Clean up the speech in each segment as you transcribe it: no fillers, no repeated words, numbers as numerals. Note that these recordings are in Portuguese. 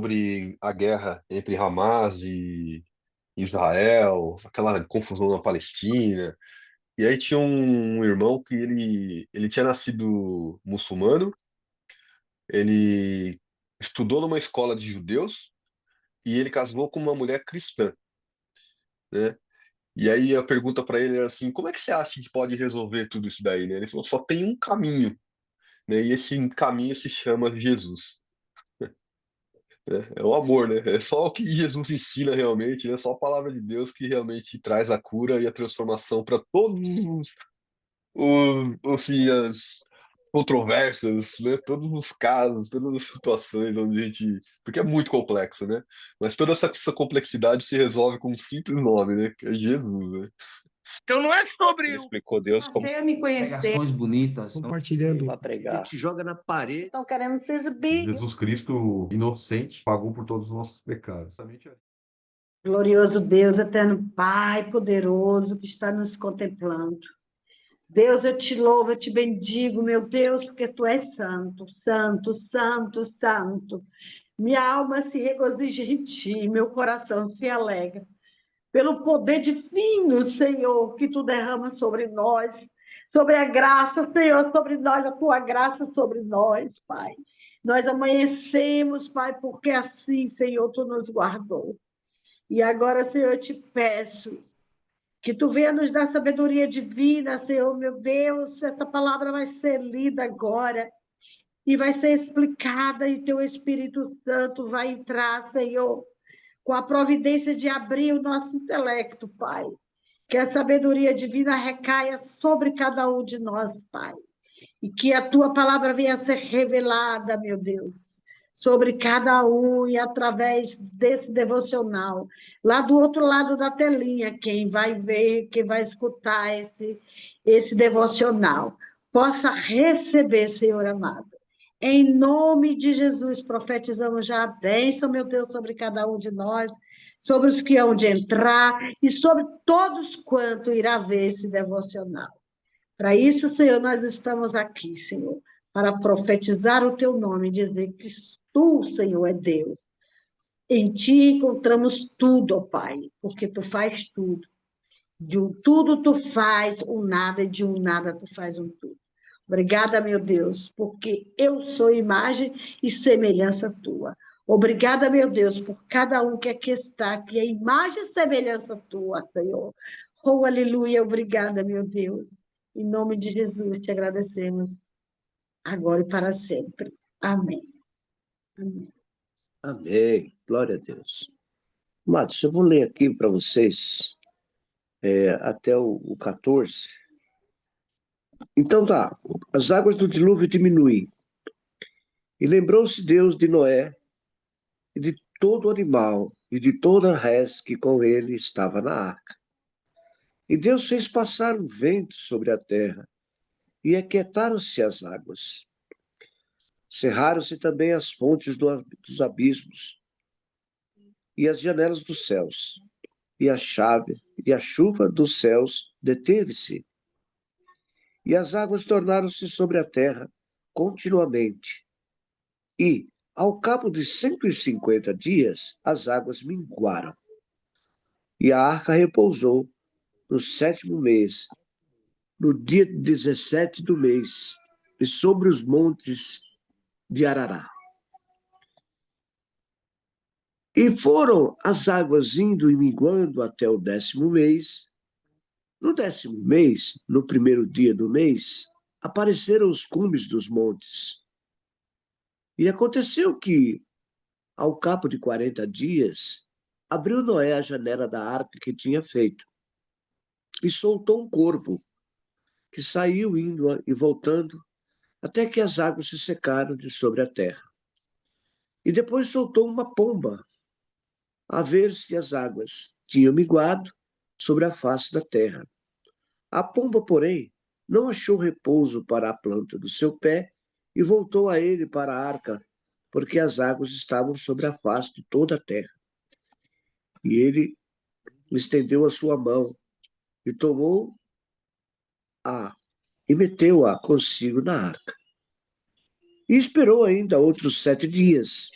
Sobre a guerra entre Hamas e Israel, aquela confusão na Palestina. E aí tinha um irmão que ele tinha nascido muçulmano, ele estudou numa escola de judeus e ele casou com uma mulher cristã, né? E aí a pergunta para ele era assim, como é que você acha que pode resolver tudo isso daí, né? Ele falou, só tem um caminho, né? E esse caminho se chama Jesus. É o amor, né? É só o que Jesus ensina realmente, né? Só a palavra de Deus que realmente traz a cura e a transformação para todos assim, as controvérsias, né? Todos os casos, todas as situações onde a gente. Porque é muito complexo, né? Mas toda essa complexidade se resolve com um simples nome, né? Que é Jesus, né? Então não é sobre Ele o explicou Deus como Passei a me conhecer. Pregações bonitas. Compartilhando. para pregar. que te joga na parede. Estão querendo se exibir. Jesus Cristo, inocente, pagou por todos os nossos pecados. Justamente Glorioso Deus, eterno Pai, poderoso, que está nos contemplando. Deus, eu te louvo, eu te bendigo, meu Deus, porque tu és santo, santo, santo, santo. Minha alma se regozija em ti, meu coração se alegra. Pelo poder divino, Senhor, que tu derrama sobre nós, sobre a graça, Senhor, sobre nós, a tua graça sobre nós, Pai. Nós amanhecemos, Pai, porque assim, Senhor, tu nos guardou. E agora, Senhor, eu te peço que tu venha nos dar sabedoria divina, Senhor, meu Deus, essa palavra vai ser lida agora e vai ser explicada e teu Espírito Santo vai entrar, Senhor, com a providência de abrir o nosso intelecto, Pai. Que a sabedoria divina recaia sobre cada um de nós, Pai. E que a tua palavra venha a ser revelada, meu Deus, sobre cada um e através desse devocional. Lá do outro lado da telinha, quem vai ver, quem vai escutar esse devocional, possa receber, Senhor amado. Em nome de Jesus, profetizamos já a bênção, meu Deus, sobre cada um de nós, sobre os que hão de entrar e sobre todos quanto irá ver esse devocional. Para isso, Senhor, nós estamos aqui, Senhor, para profetizar o teu nome e dizer que tu, Senhor, é Deus. Em ti encontramos tudo, ó Pai, porque tu faz tudo. De um tudo tu faz um nada, e de um nada tu faz um tudo. Obrigada, meu Deus, porque eu sou imagem e semelhança tua. Obrigada, meu Deus, por cada um que aqui está, que é imagem e semelhança tua, Senhor. Oh, aleluia, obrigada, meu Deus. Em nome de Jesus, te agradecemos, agora e para sempre. Amém. Amém. Amém. Glória a Deus. Matos, eu vou ler aqui para vocês até o 14. Então tá, as águas do dilúvio diminuem. E lembrou-se Deus de Noé e de todo animal e de toda a res que com ele estava na arca. E Deus fez passar um vento sobre a terra, e aquietaram-se as águas. Cerraram-se também as fontes dos abismos, e as janelas dos céus, e a chuva dos céus deteve-se. E as águas tornaram-se sobre a terra continuamente. E, ao cabo de 150 dias, as águas minguaram. E a arca repousou no 7º mês, no dia 17 do mês, e sobre os montes de Arará. E foram as águas indo e minguando até o 10º mês. No 10º mês, no primeiro dia do mês, apareceram os cumes dos montes. E aconteceu que, ao cabo de 40 dias, abriu Noé a janela da arca que tinha feito, e soltou um corvo, que saiu indo e voltando, até que as águas se secaram de sobre a terra. E depois soltou uma pomba, a ver se as águas tinham minguado sobre a face da terra. A pomba, porém, não achou repouso para a planta do seu pé e voltou a ele para a arca, porque as águas estavam sobre a face de toda a terra. E ele estendeu a sua mão e tomou-a e meteu-a consigo na arca. E esperou ainda outros 7 dias.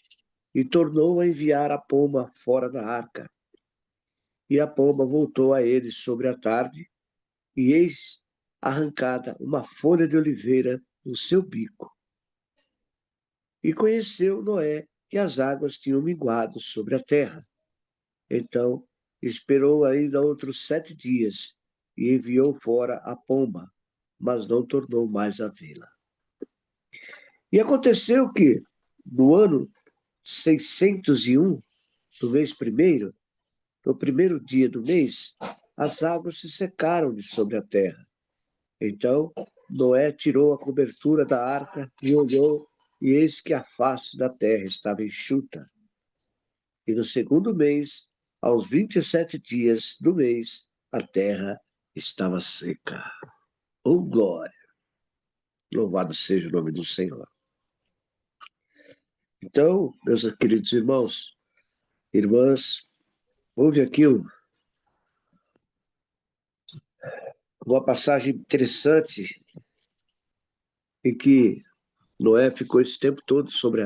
e tornou a enviar a pomba fora da arca. E a pomba voltou a ele sobre a tarde, e eis arrancada uma folha de oliveira no seu bico. E conheceu Noé que as águas tinham minguado sobre a terra. Então esperou ainda outros 7 dias, e enviou fora a pomba, mas não tornou mais a vê-la. E aconteceu que, no ano 601, do mês primeiro, no primeiro dia do mês, as águas se secaram de sobre a terra. Então Noé tirou a cobertura da arca e olhou, e eis que a face da terra estava enxuta. E no segundo mês, aos 27 dias do mês, a terra estava seca. Oh, glória! Louvado seja o nome do Senhor. Então, meus queridos irmãos, irmãs, houve aqui uma passagem interessante em que Noé ficou esse tempo todo sobre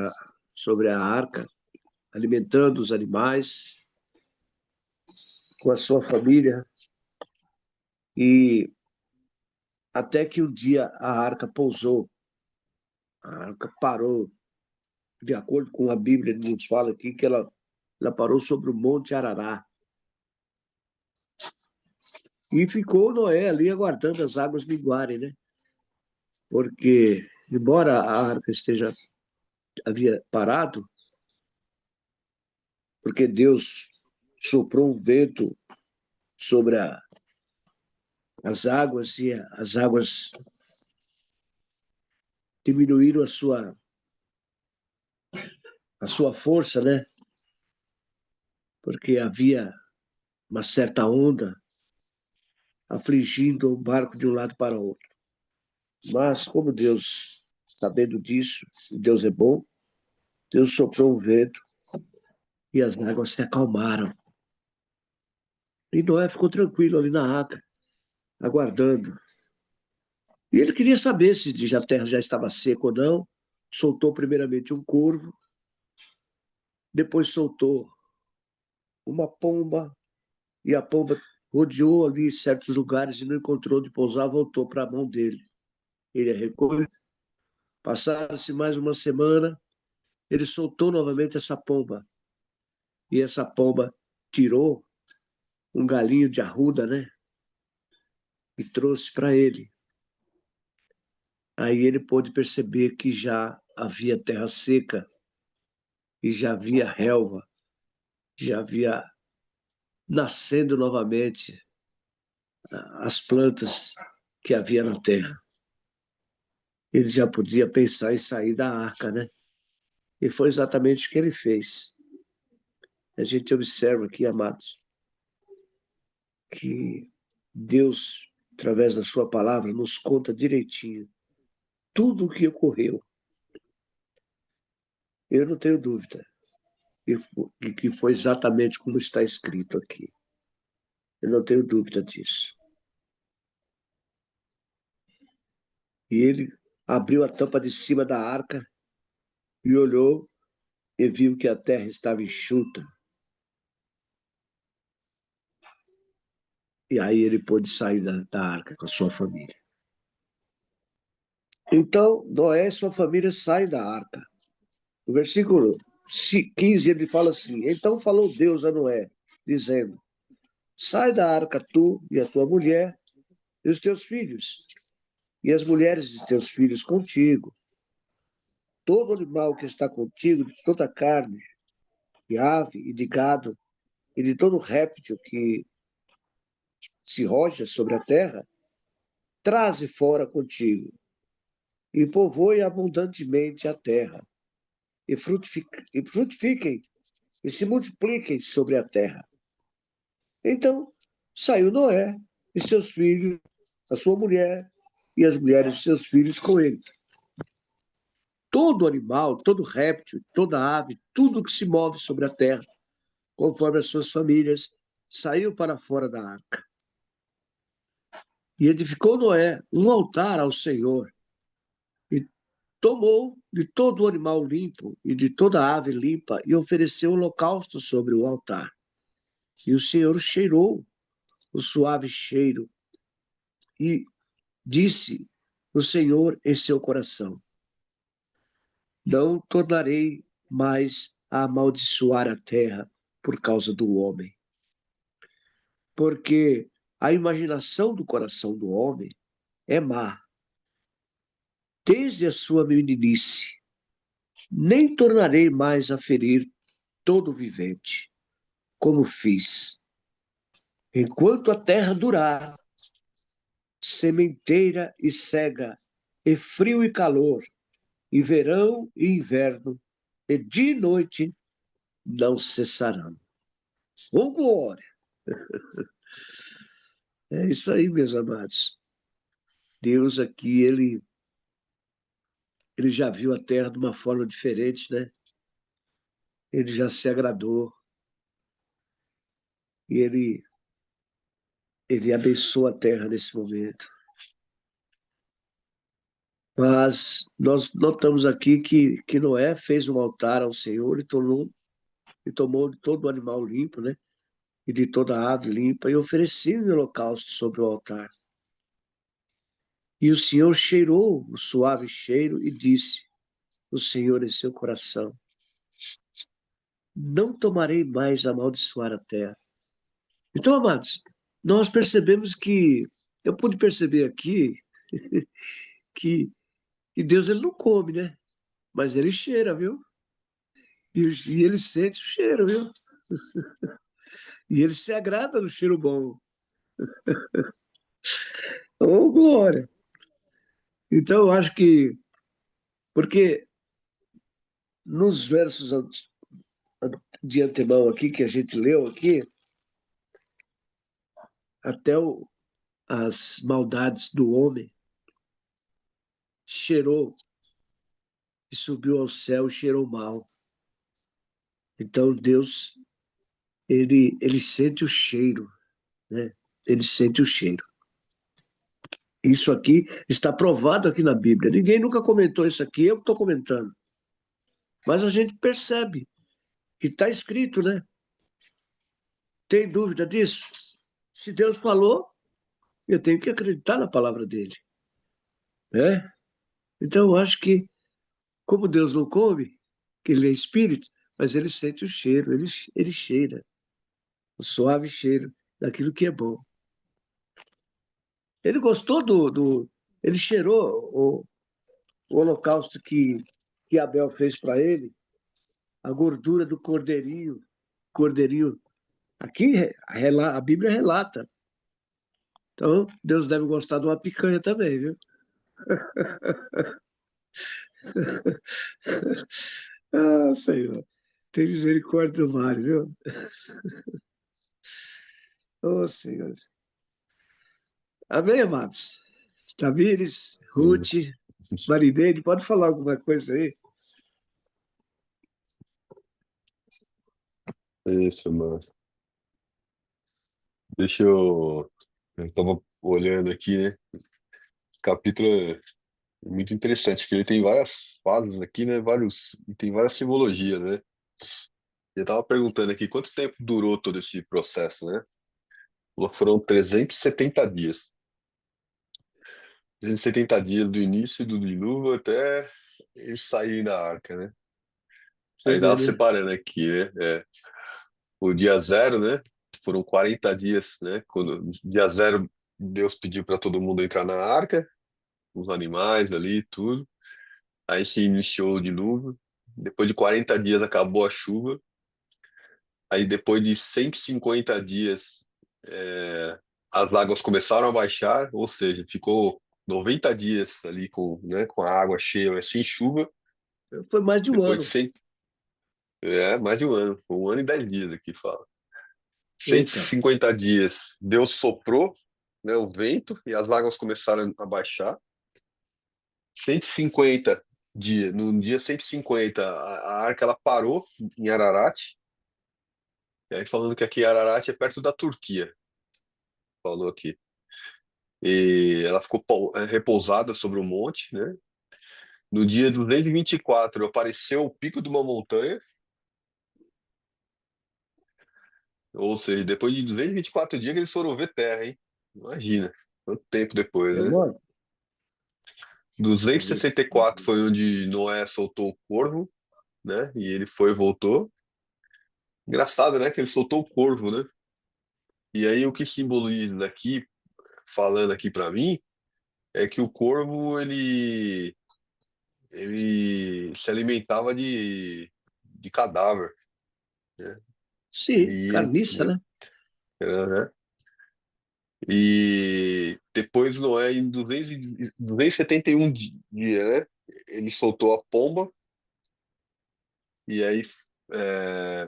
a arca, alimentando os animais com a sua família, e até que um dia a arca pousou, a arca parou, de acordo com a Bíblia, nos fala aqui que ela parou sobre o Monte Arará. E ficou Noé ali aguardando as águas minguarem, né? Porque, embora a arca havia parado, porque Deus soprou um vento sobre as águas, e as águas diminuíram a sua força, né? Porque havia uma certa onda afligindo o barco de um lado para o outro. Mas, como Deus, sabendo disso, Deus é bom, Deus soprou um vento e as águas se acalmaram. E Noé ficou tranquilo ali na arca, aguardando. E ele queria saber se a terra já estava seca ou não. Soltou primeiramente um corvo, depois soltou uma pomba, e a pomba rodeou ali certos lugares e não encontrou onde pousar, voltou para a mão dele. Ele a recolheu. Passaram-se mais uma semana, ele soltou novamente essa pomba. E essa pomba tirou um galinho de arruda, né? E trouxe para ele. Aí ele pôde perceber que já havia terra seca, e já havia relva, já havia nascendo novamente as plantas que havia na terra. Ele já podia pensar em sair da arca, né? E foi exatamente o que ele fez. A gente observa aqui, amados, que Deus, através da sua palavra, nos conta direitinho tudo o que ocorreu. Eu não tenho dúvida que foi exatamente como está escrito aqui. Eu não tenho dúvida disso. E ele abriu a tampa de cima da arca e olhou e viu que a terra estava enxuta. E aí ele pôde sair da arca com a sua família. Então, Noé e sua família saem da arca. No versículo 15, ele fala assim: Então falou Deus a Noé, dizendo: Sai da arca tu e a tua mulher e os teus filhos, e as mulheres de teus filhos contigo. Todo animal que está contigo, de toda a carne, de ave e de gado, e de todo réptil que se roja sobre a terra, traze fora contigo, e povoe abundantemente a terra, e frutifiquem, e se multipliquem sobre a terra. Então saiu Noé e seus filhos, a sua mulher, e as mulheres de seus filhos com ele. Todo animal, todo réptil, toda ave, tudo que se move sobre a terra, conforme as suas famílias, saiu para fora da arca. E edificou Noé um altar ao Senhor, e tomou de todo o animal limpo e de toda a ave limpa e ofereceu holocausto sobre o altar. E o Senhor cheirou o suave cheiro e disse o Senhor em seu coração: não tornarei mais a amaldiçoar a terra por causa do homem, porque a imaginação do coração do homem é má, desde a sua meninice. Nem tornarei mais a ferir todo vivente, como fiz. Enquanto a terra durar, sementeira e cega, e frio e calor, e verão e inverno, e dia e noite não cessarão. Oh, glória! É isso aí, meus amados. Deus aqui, ele já viu a terra de uma forma diferente, né? Ele já se agradou. E ele abençoa a terra nesse momento. Mas nós notamos aqui que Noé fez um altar ao Senhor e tomou de todo o animal limpo, né? E de toda a ave limpa, e ofereceu o holocausto sobre o altar. E o Senhor cheirou o suave cheiro e disse, o Senhor em seu coração: não tomarei mais amaldiçoar a terra. Então, amados, nós percebemos eu pude perceber aqui que, que Deus ele não come, né? Mas ele cheira, viu? E ele sente o cheiro, viu? E ele se agrada no cheiro bom. Oh, glória! Então, eu acho porque nos versos de antemão aqui, que a gente leu aqui, até as maldades do homem cheirou e subiu ao céu e cheirou mal. Então, Deus, ele sente o cheiro, né? Ele sente o cheiro. Isso aqui está provado aqui na Bíblia. Ninguém nunca comentou isso aqui, eu estou comentando. Mas a gente percebe que está escrito, né? Tem dúvida disso? Se Deus falou, eu tenho que acreditar na palavra dele, né? Então, eu acho que, como Deus não come, que ele é espírito, mas ele sente o cheiro, ele cheira, o suave cheiro daquilo que é bom. Ele gostou ele cheirou o holocausto que Abel fez para ele, a gordura do cordeirinho, cordeirinho. Aqui a Bíblia relata. Então, Deus deve gostar de uma picanha também, viu? Ah, Senhor, tem misericórdia do Mário, viu? Oh, Senhor. Amém, amados? Tamires, Ruth, Marineide, pode falar alguma coisa aí? Isso, mano. Deixa eu. Eu tava olhando aqui, né? Esse capítulo é muito interessante, porque ele tem várias fases aqui, né? E tem várias simbologias, né? Eu tava perguntando aqui quanto tempo durou todo esse processo, né? Foram 370 dias. 370 dias do início do dilúvio até eles saírem da arca, né? Você Aí dá vê, uma né? separando aqui, né? O dia zero, né? Foram 40 dias, né? Quando dia zero, Deus pediu para todo mundo entrar na arca, os animais ali, tudo. Aí se iniciou o dilúvio. Depois de 40 dias acabou a chuva. Aí depois de 150 dias, as águas começaram a baixar, ou seja, ficou 90 dias ali com a água cheia, mas sem chuva. Foi mais de um Depois de ano. 100, mais de um ano, foi 1 ano e 10 dias aqui fala. cento e Eita, cinquenta dias, Deus soprou, né, o vento e as águas começaram a baixar. 150 dias, no dia 150, a arca ela parou em Ararat. E aí falando que aqui Ararat é perto da Turquia, falou aqui. E ela ficou repousada sobre o monte, né? No dia 224 apareceu o pico de uma montanha, ou seja, depois de 224 dias que eles foram ver terra, hein? Imagina, quanto tempo depois, É né? mole. 264 foi onde Noé soltou o corvo, né? E ele foi e voltou. Engraçado, né? Que ele soltou o corvo, né? E aí o que simboliza aqui, falando aqui para mim, é que o corvo ele se alimentava de cadáver, né? Ele Sim, ia, carniça, né? né? Aham. E depois Noé, em 271 dias, né? Ele soltou a pomba, e aí.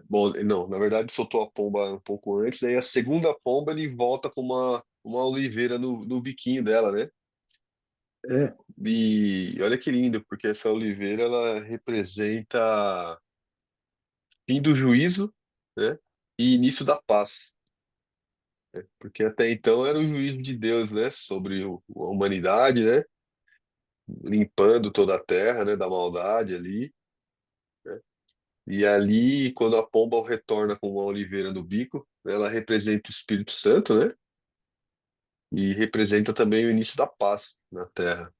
Bom, não, na verdade soltou a pomba um pouco antes, daí a segunda pomba ele volta com uma oliveira no biquinho dela, né? É, E olha que lindo, porque essa oliveira ela representa fim do juízo, né? E início da paz. Porque até então era o juízo de Deus, né? Sobre a humanidade, né? Limpando toda a terra, né? Da maldade ali, né? E ali, quando a pomba retorna com uma oliveira no bico, ela representa o Espírito Santo, né? E representa também o início da paz na terra,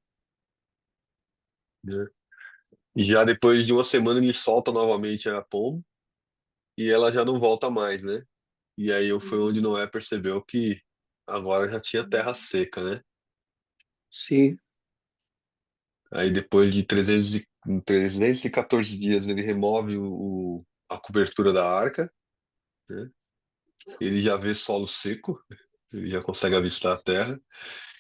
né? E já depois de uma semana ele solta novamente a pomba e ela já não volta mais, né? E aí foi onde Noé percebeu que agora já tinha terra seca, né? sim, Aí depois de 314 dias ele remove a cobertura da arca, né? Ele já vê solo seco, ele já consegue avistar a terra.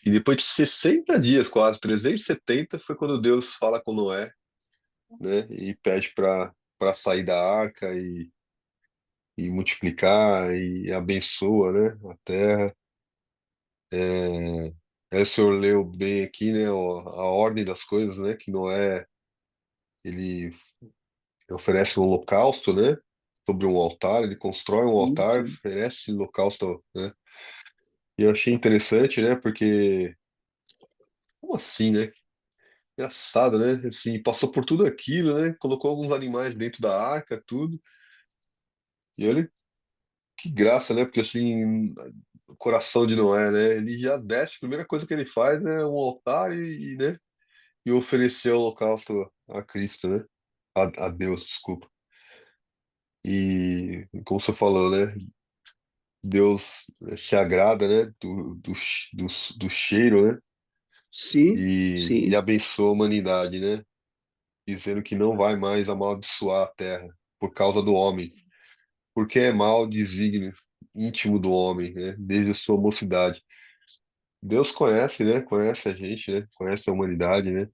E depois de 60 dias, quase 370, foi quando Deus fala com Noé, né? E pede para sair da arca e multiplicar e abençoa, né? A terra. É, aí o senhor leu bem aqui, né? A ordem das coisas, né? Que Noé ele oferece um holocausto, né? Sobre um altar, ele constrói um sim, altar, sim. oferece holocausto, né? E eu achei interessante, né? Porque como assim, né? Engraçado, né? Assim, passou por tudo aquilo, né? Colocou alguns animais dentro da arca, tudo. E olha que graça, né? Porque assim, o coração de Noé, né? Ele já desce, a primeira coisa que ele faz é um altar né? E oferecer o holocausto a Cristo, né? A Deus, desculpa. E como você falou, né? Deus se agrada, né? Do cheiro, né? Sim, E sim. abençoa a humanidade, né? Dizendo que não vai mais amaldiçoar a terra por causa do homem, porque é mau desígnio íntimo do homem, né? Desde a sua mocidade. Deus conhece, né? Conhece a gente, né? Conhece a humanidade, né?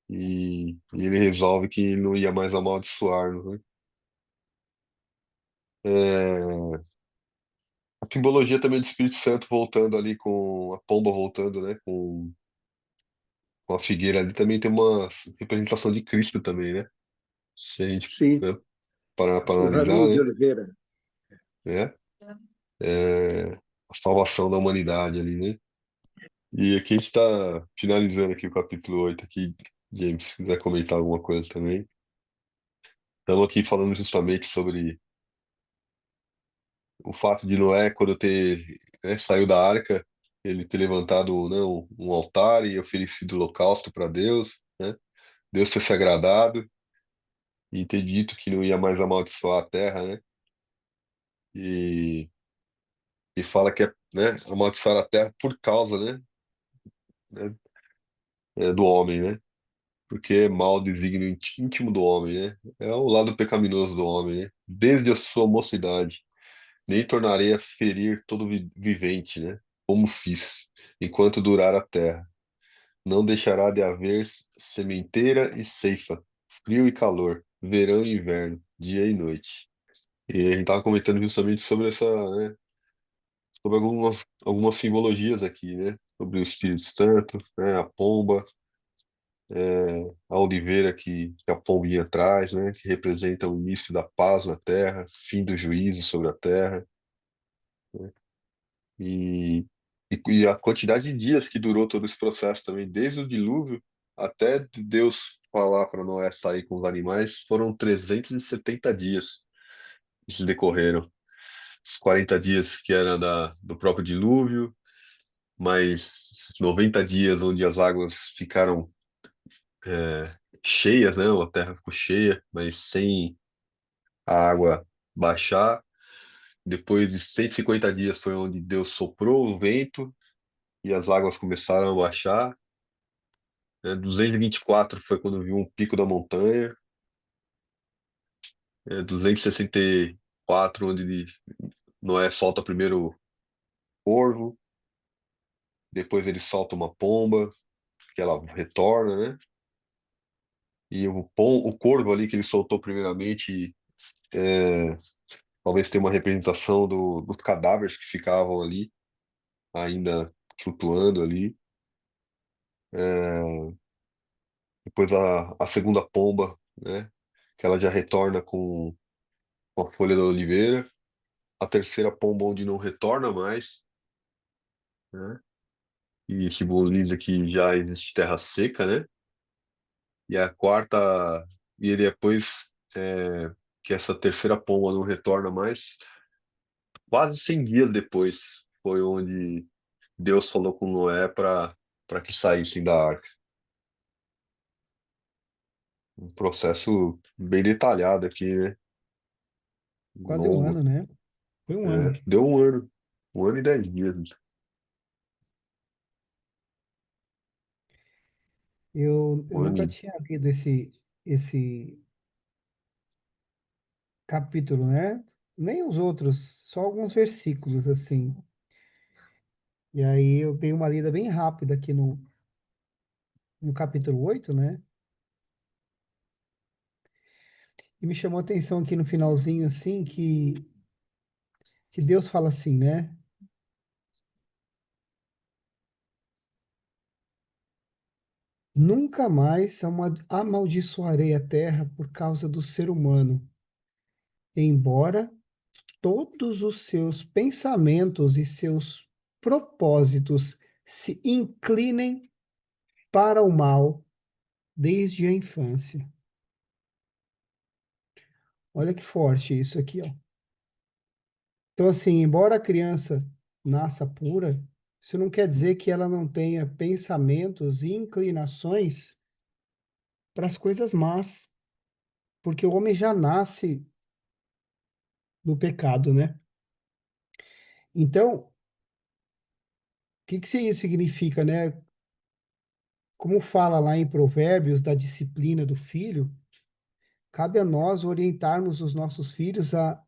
E ele resolve que não ia mais amaldiçoar, né? É, a simbologia também do Espírito Santo voltando ali com a pomba voltando, né? Com a figueira ali também tem uma representação de Cristo também, né? Se a gente, Sim, né, parar para o analisar, raminho de né? oliveira. É, é, a salvação da humanidade ali, né? E aqui a gente está finalizando aqui o capítulo 8 aqui, James, se quiser comentar alguma coisa também. Estamos aqui falando justamente sobre o fato de Noé, quando ter, né, saiu da arca, ele ter levantado, né, um altar e oferecido holocausto para Deus, né? Deus ter se agradado e ter dito que não ia mais amaldiçoar a terra, né? E, e fala que é, né, amaldiçoar a terra por causa, né, do homem, né? Porque é mal desígnio íntimo do homem, né? É o lado pecaminoso do homem, né? Desde a sua mocidade, nem tornarei a ferir todo vivente, né? Como fiz, enquanto durar a terra. Não deixará de haver sementeira e ceifa, frio e calor, verão e inverno, dia e noite. E a gente estava comentando justamente sobre né, sobre algumas simbologias aqui, né? Sobre o Espírito Santo, né? A pomba, a oliveira que a pombinha traz, né? Que representa o início da paz na terra, fim do juízo sobre a terra, né? E a quantidade de dias que durou todo esse processo também, desde o dilúvio até Deus falar para Noé sair com os animais, foram 370 dias que se decorreram. Os 40 dias que era do próprio dilúvio, mais 90 dias onde as águas ficaram cheias, né? A terra ficou cheia, mas sem a água baixar. Depois de 150 dias foi onde Deus soprou o vento e as águas começaram a baixar. 224 foi quando viu um pico da montanha. 264 onde Noé solta primeiro o corvo, depois ele solta uma pomba, que ela retorna, né? E o corvo ali que ele soltou primeiramente, é, talvez tenha uma representação dos cadáveres que ficavam ali, ainda flutuando ali. É, depois a segunda pomba, né? Que ela já retorna com a folha da oliveira. A terceira pomba onde não retorna mais, né? E simboliza que já existe terra seca, né? E a quarta, e depois que essa terceira pomba não retorna mais, quase 100 dias depois foi onde Deus falou com Noé para que saíssem da arca. Um processo bem detalhado aqui, né? Quase um Longo. ano, né? Foi um ano. Deu um ano e 10 dias. Eu Um ano nunca e... tinha lido esse capítulo, né? Nem os outros, só alguns versículos, assim. E aí eu dei uma lida bem rápida aqui no capítulo 8, né? E me chamou a atenção aqui no finalzinho, assim, que Deus fala assim, né? Nunca mais amaldiçoarei a terra por causa do ser humano, embora todos os seus pensamentos e seus propósitos se inclinem para o mal desde a infância. Olha que forte isso aqui, ó. Então, assim, embora a criança nasça pura, isso não quer dizer que ela não tenha pensamentos e inclinações para as coisas más, porque o homem já nasce no pecado, né? Então, o que que isso significa, né? Como fala lá em Provérbios da disciplina do filho, cabe a nós orientarmos os nossos filhos a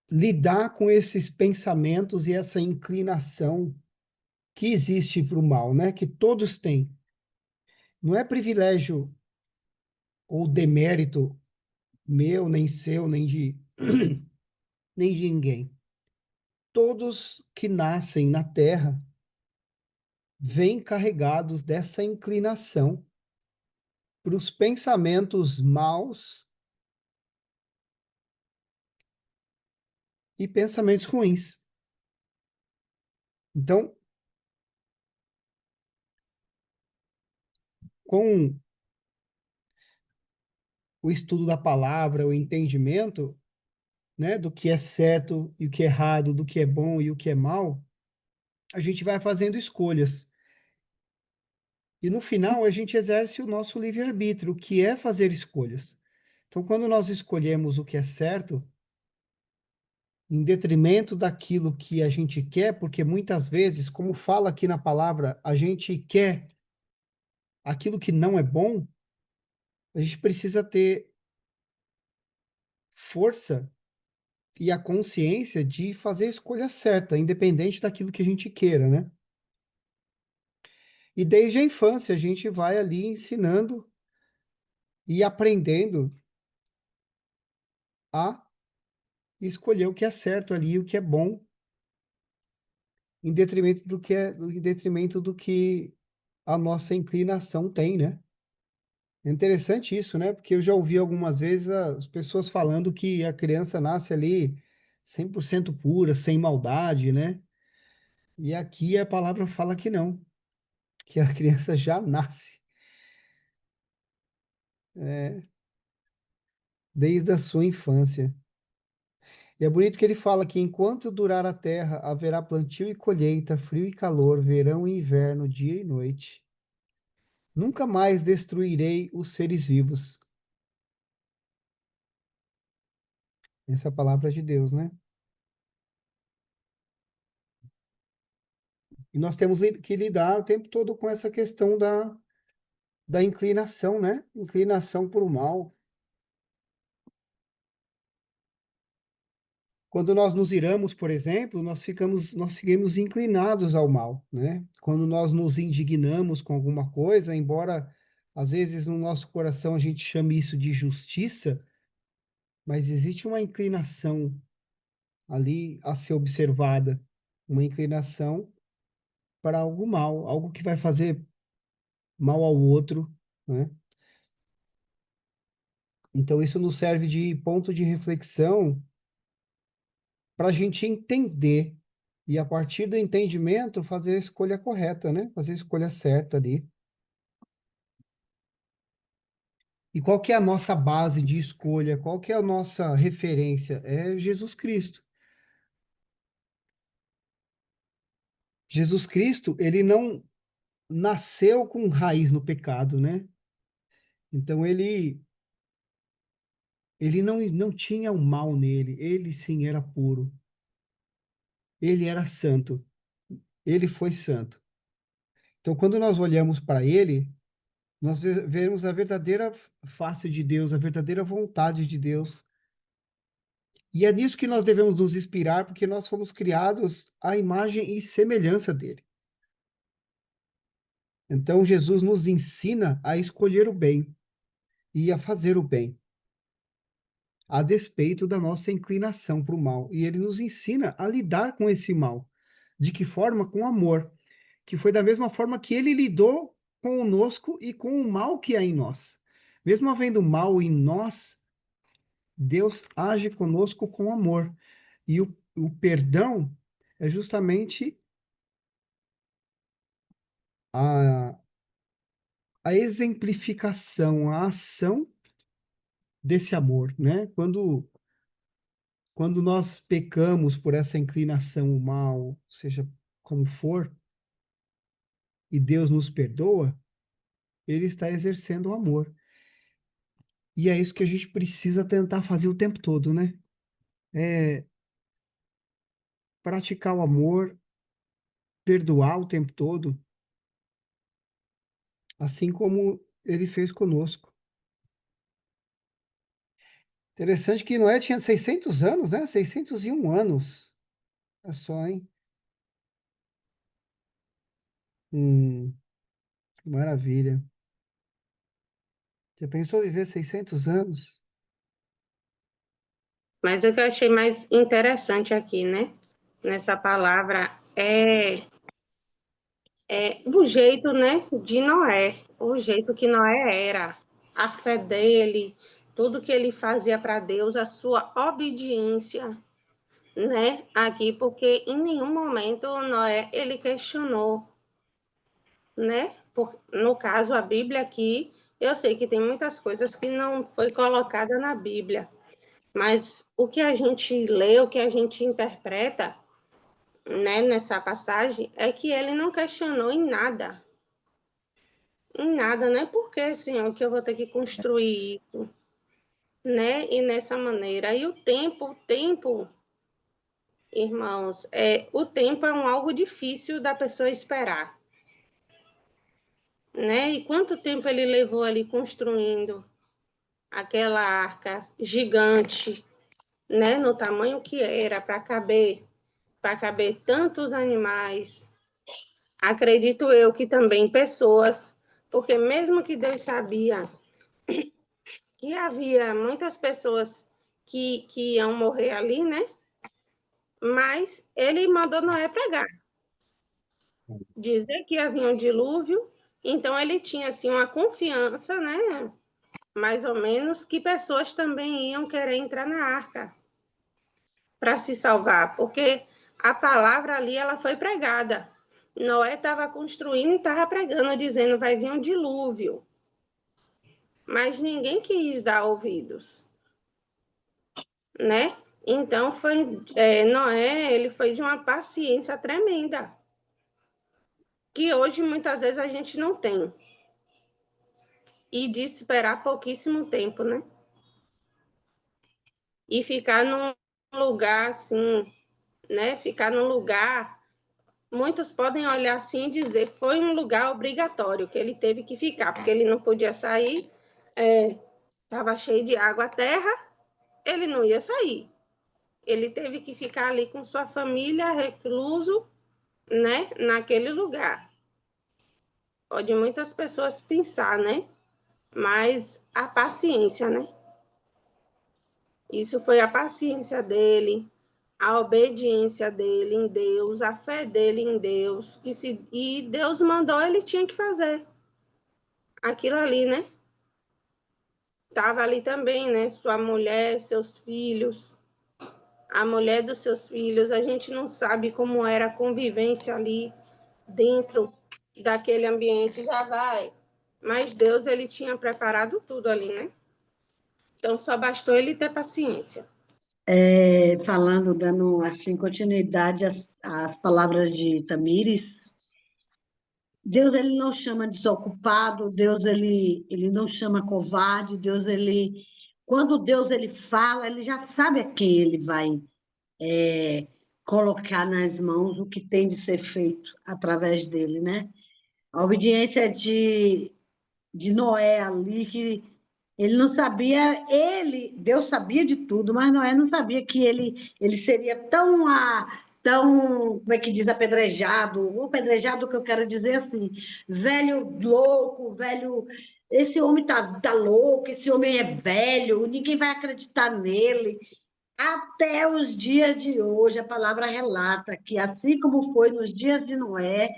lidar com esses pensamentos e essa inclinação que existe para o mal, né? Que todos têm. Não é privilégio ou demérito meu, nem seu, nem de ninguém. Todos que nascem na terra vêm carregados dessa inclinação para os pensamentos maus e pensamentos ruins. Então, com o estudo da palavra, o entendimento, né, do que é certo e o que é errado, do que é bom e o que é mal, a gente vai fazendo escolhas. E no final, a gente exerce o nosso livre-arbítrio, que é fazer escolhas. Então, quando nós escolhemos o que é certo, em detrimento daquilo que a gente quer, porque muitas vezes, como fala aqui na palavra, a gente quer aquilo que não é bom, a gente precisa ter força e a consciência de fazer a escolha certa, independente daquilo que a gente queira, né? E desde a infância a gente vai ali ensinando e aprendendo a escolher o que é certo ali, o que é bom, em detrimento do que a nossa inclinação tem, né? É interessante isso, né? Porque eu já ouvi algumas vezes as pessoas falando que a criança nasce ali 100% pura, sem maldade, né? E aqui a palavra fala que não, que a criança já nasce, desde a sua infância. E é bonito que ele fala que enquanto durar a terra, haverá plantio e colheita, frio e calor, verão e inverno, dia e noite. Nunca mais destruirei os seres vivos. Essa é a palavra de Deus, né? E nós temos que lidar o tempo todo com essa questão da inclinação, né? Inclinação para o mal. Quando nós nos iramos, por exemplo, nós seguimos inclinados ao mal, né? Quando nós nos indignamos com alguma coisa, embora às vezes no nosso coração a gente chame isso de justiça, mas existe uma inclinação ali a ser observada, uma inclinação para algo mal, algo que vai fazer mal ao outro, né? Então isso nos serve de ponto de reflexão para a gente entender e a partir do entendimento fazer a escolha correta, né? Fazer a escolha certa ali. E qual que é a nossa base de escolha? Qual que é a nossa referência? É Jesus Cristo. Jesus Cristo, ele não nasceu com raiz no pecado, né? Então ele não tinha o mal nele, ele sim era puro. Ele era santo. Ele foi santo. Então quando nós olhamos para ele, nós vemos a verdadeira face de Deus, a verdadeira vontade de Deus. E é nisso que nós devemos nos inspirar, porque nós fomos criados à imagem e semelhança dele. Então, Jesus nos ensina a escolher o bem e a fazer o bem, a despeito da nossa inclinação para o mal. E ele nos ensina a lidar com esse mal. De que forma? Com amor, que foi da mesma forma que ele lidou conosco e com o mal que há em nós. Mesmo havendo mal em nós, Deus age conosco com amor. E o perdão é justamente a, a exemplificação, a ação desse amor, né? Quando nós pecamos por essa inclinação ao mal, seja como for, e Deus nos perdoa, ele está exercendo o amor. E é isso que a gente precisa tentar fazer o tempo todo, né? É praticar o amor, perdoar o tempo todo, assim como ele fez conosco. Interessante que Noé tinha 600 anos, né? 601 anos. É só, hein? Hum, maravilha. Já pensou viver 600 anos? Mas o que eu achei mais interessante aqui, né? Nessa palavra é o jeito, né? De Noé, o jeito que Noé era, a fé dele, tudo que ele fazia para Deus, a sua obediência, né? Aqui, porque em nenhum momento Noé ele questionou, né? No caso, a Bíblia aqui, eu sei que tem muitas coisas que não foi colocada na Bíblia, mas o que a gente lê, o que a gente interpreta, né, nessa passagem, é que ele não questionou em nada, né? Porque, Senhor, que eu vou ter que construir isso, né? E nessa maneira. E o tempo, irmãos, o tempo é algo difícil da pessoa esperar, né? E quanto tempo ele levou ali construindo aquela arca gigante, né? No tamanho que era, para caber tantos animais. Acredito eu que também pessoas, porque mesmo que Deus sabia que havia muitas pessoas que iam morrer ali, né? Mas ele mandou Noé pregar, dizer que havia um dilúvio, então ele tinha assim uma confiança, né? Mais ou menos que pessoas também iam querer entrar na arca para se salvar, porque A palavra ali, ela foi pregada. Noé estava construindo e estava pregando, dizendo, vai vir um dilúvio. Mas ninguém quis dar ouvidos, né? Então, Noé, ele foi de uma paciência tremenda, que hoje, muitas vezes, a gente não tem. E de esperar pouquíssimo tempo, né? E ficar num lugar assim, né? Ficar num lugar, muitos podem olhar assim e dizer, foi um lugar obrigatório que ele teve que ficar, porque ele não podia sair, estava cheio de água a terra, ele não ia sair. Ele teve que ficar ali com sua família, recluso, né? Naquele lugar. Pode muitas pessoas pensar, né? Mas a paciência, né? Isso foi a paciência dele, a obediência dele em Deus, a fé dele em Deus, e Deus mandou, ele tinha que fazer aquilo ali, né? Estava ali também, né? Sua mulher, seus filhos, a mulher dos seus filhos, a gente não sabe como era a convivência ali dentro daquele ambiente, já vai. Mas Deus, ele tinha preparado tudo ali, né? Então só bastou ele ter paciência. Falando, dando assim continuidade às palavras de Tamires, Deus ele não chama desocupado, Deus ele não chama covarde, quando Deus ele fala, ele já sabe a quem ele vai colocar nas mãos o que tem de ser feito através dele, né? A obediência de Noé ali, que ele não sabia, Deus sabia de tudo, mas Noé não sabia que ele seria tão, como é que diz, apedrejado que eu quero dizer assim, velho louco, velho, esse homem tá louco, esse homem é velho, ninguém vai acreditar nele. Até os dias de hoje, a palavra relata que, assim como foi nos dias de Noé,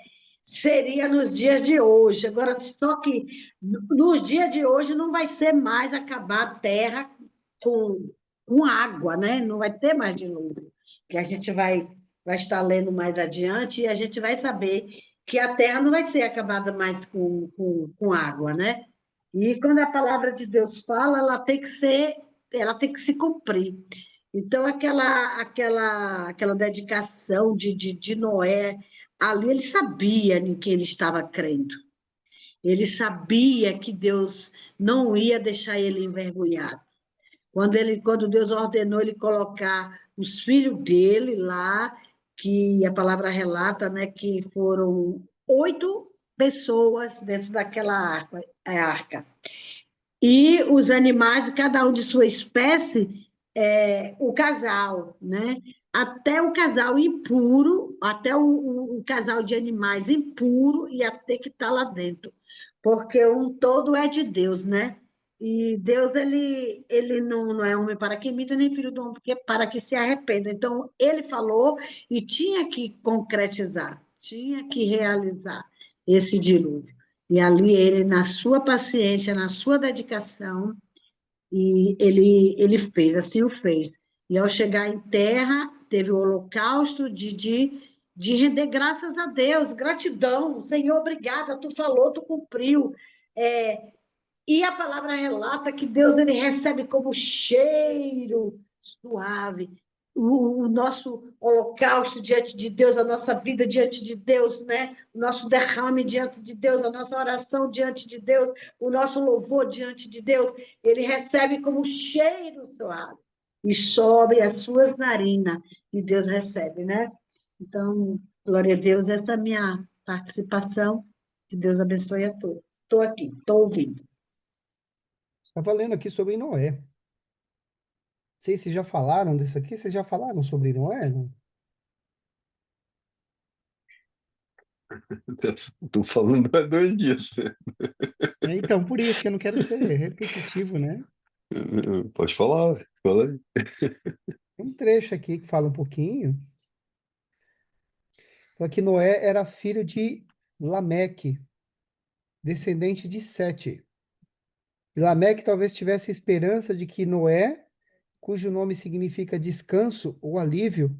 seria nos dias de hoje. Agora, só que nos dias de hoje não vai ser mais acabar a terra com, com água, né? Não vai ter mais dilúvio. Que a gente vai estar lendo mais adiante e a gente vai saber que a terra não vai ser acabada mais com água, né? E quando a palavra de Deus fala, ela tem que se cumprir. Então, aquela dedicação de Noé, ali ele sabia em que ele estava crendo. Ele sabia que Deus não ia deixar ele envergonhado. Quando Deus ordenou ele colocar os filhos dele lá, que a palavra relata, né, que foram 8 pessoas dentro daquela arca. E os animais, cada um de sua espécie, o casal, né? Até o casal impuro, até o casal de animais impuro ia ter que estar lá dentro, porque um todo é de Deus, né? E Deus, ele não é homem para que minta, nem filho do homem para que se arrependa. Então, ele falou e tinha que concretizar, tinha que realizar esse dilúvio. E ali ele, na sua paciência, na sua dedicação, e ele fez, assim o fez. E ao chegar em terra, teve o holocausto de render graças a Deus, gratidão, Senhor, obrigada, tu falou, tu cumpriu. E a palavra relata que Deus ele recebe como cheiro suave o nosso holocausto diante de Deus, a nossa vida diante de Deus, né? O nosso derrame diante de Deus, a nossa oração diante de Deus, o nosso louvor diante de Deus, ele recebe como cheiro suave e sobe as suas narinas e Deus recebe, né? Então, glória a Deus, essa é a minha participação. Que Deus abençoe a todos. Estou aqui, estou ouvindo. Estava lendo aqui sobre Noé. Não sei se já falaram disso aqui. Vocês já falaram sobre Noé? Não? Estou falando há 2 dias. Então, por isso que eu não quero ser repetitivo, né? Pode falar, fala aí. Tem um trecho aqui que fala um pouquinho. Fala que Noé era filho de Lameque, descendente de Sete. E Lameque talvez tivesse esperança de que Noé, cujo nome significa descanso ou alívio,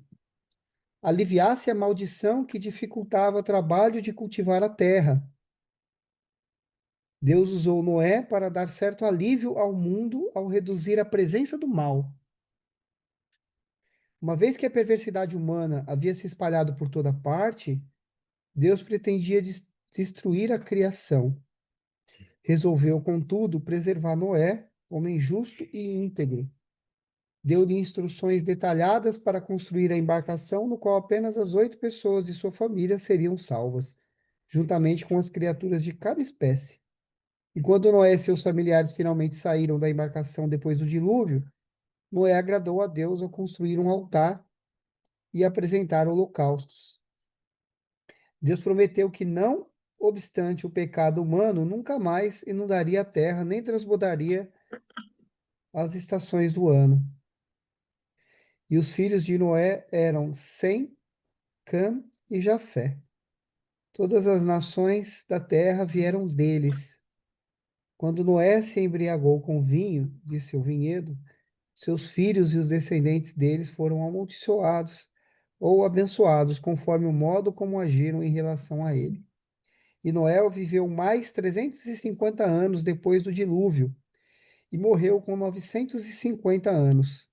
aliviasse a maldição que dificultava o trabalho de cultivar a terra. Deus usou Noé para dar certo alívio ao mundo ao reduzir a presença do mal. Uma vez que a perversidade humana havia se espalhado por toda parte, Deus pretendia destruir a criação. Resolveu, contudo, preservar Noé, homem justo e íntegro. Deu-lhe instruções detalhadas para construir a embarcação, no qual apenas as 8 pessoas de sua família seriam salvas, juntamente com as criaturas de cada espécie. E quando Noé e seus familiares finalmente saíram da embarcação depois do dilúvio, Noé agradou a Deus ao construir um altar e apresentar holocaustos. Deus prometeu que, não obstante o pecado humano, nunca mais inundaria a terra, nem transbordaria as estações do ano. E os filhos de Noé eram Sem, Cã e Jafé. Todas as nações da terra vieram deles. Quando Noé se embriagou com vinho de seu vinhedo, seus filhos e os descendentes deles foram amaldiçoados ou abençoados, conforme o modo como agiram em relação a ele. E Noé viveu mais 350 anos depois do dilúvio e morreu com 950 anos.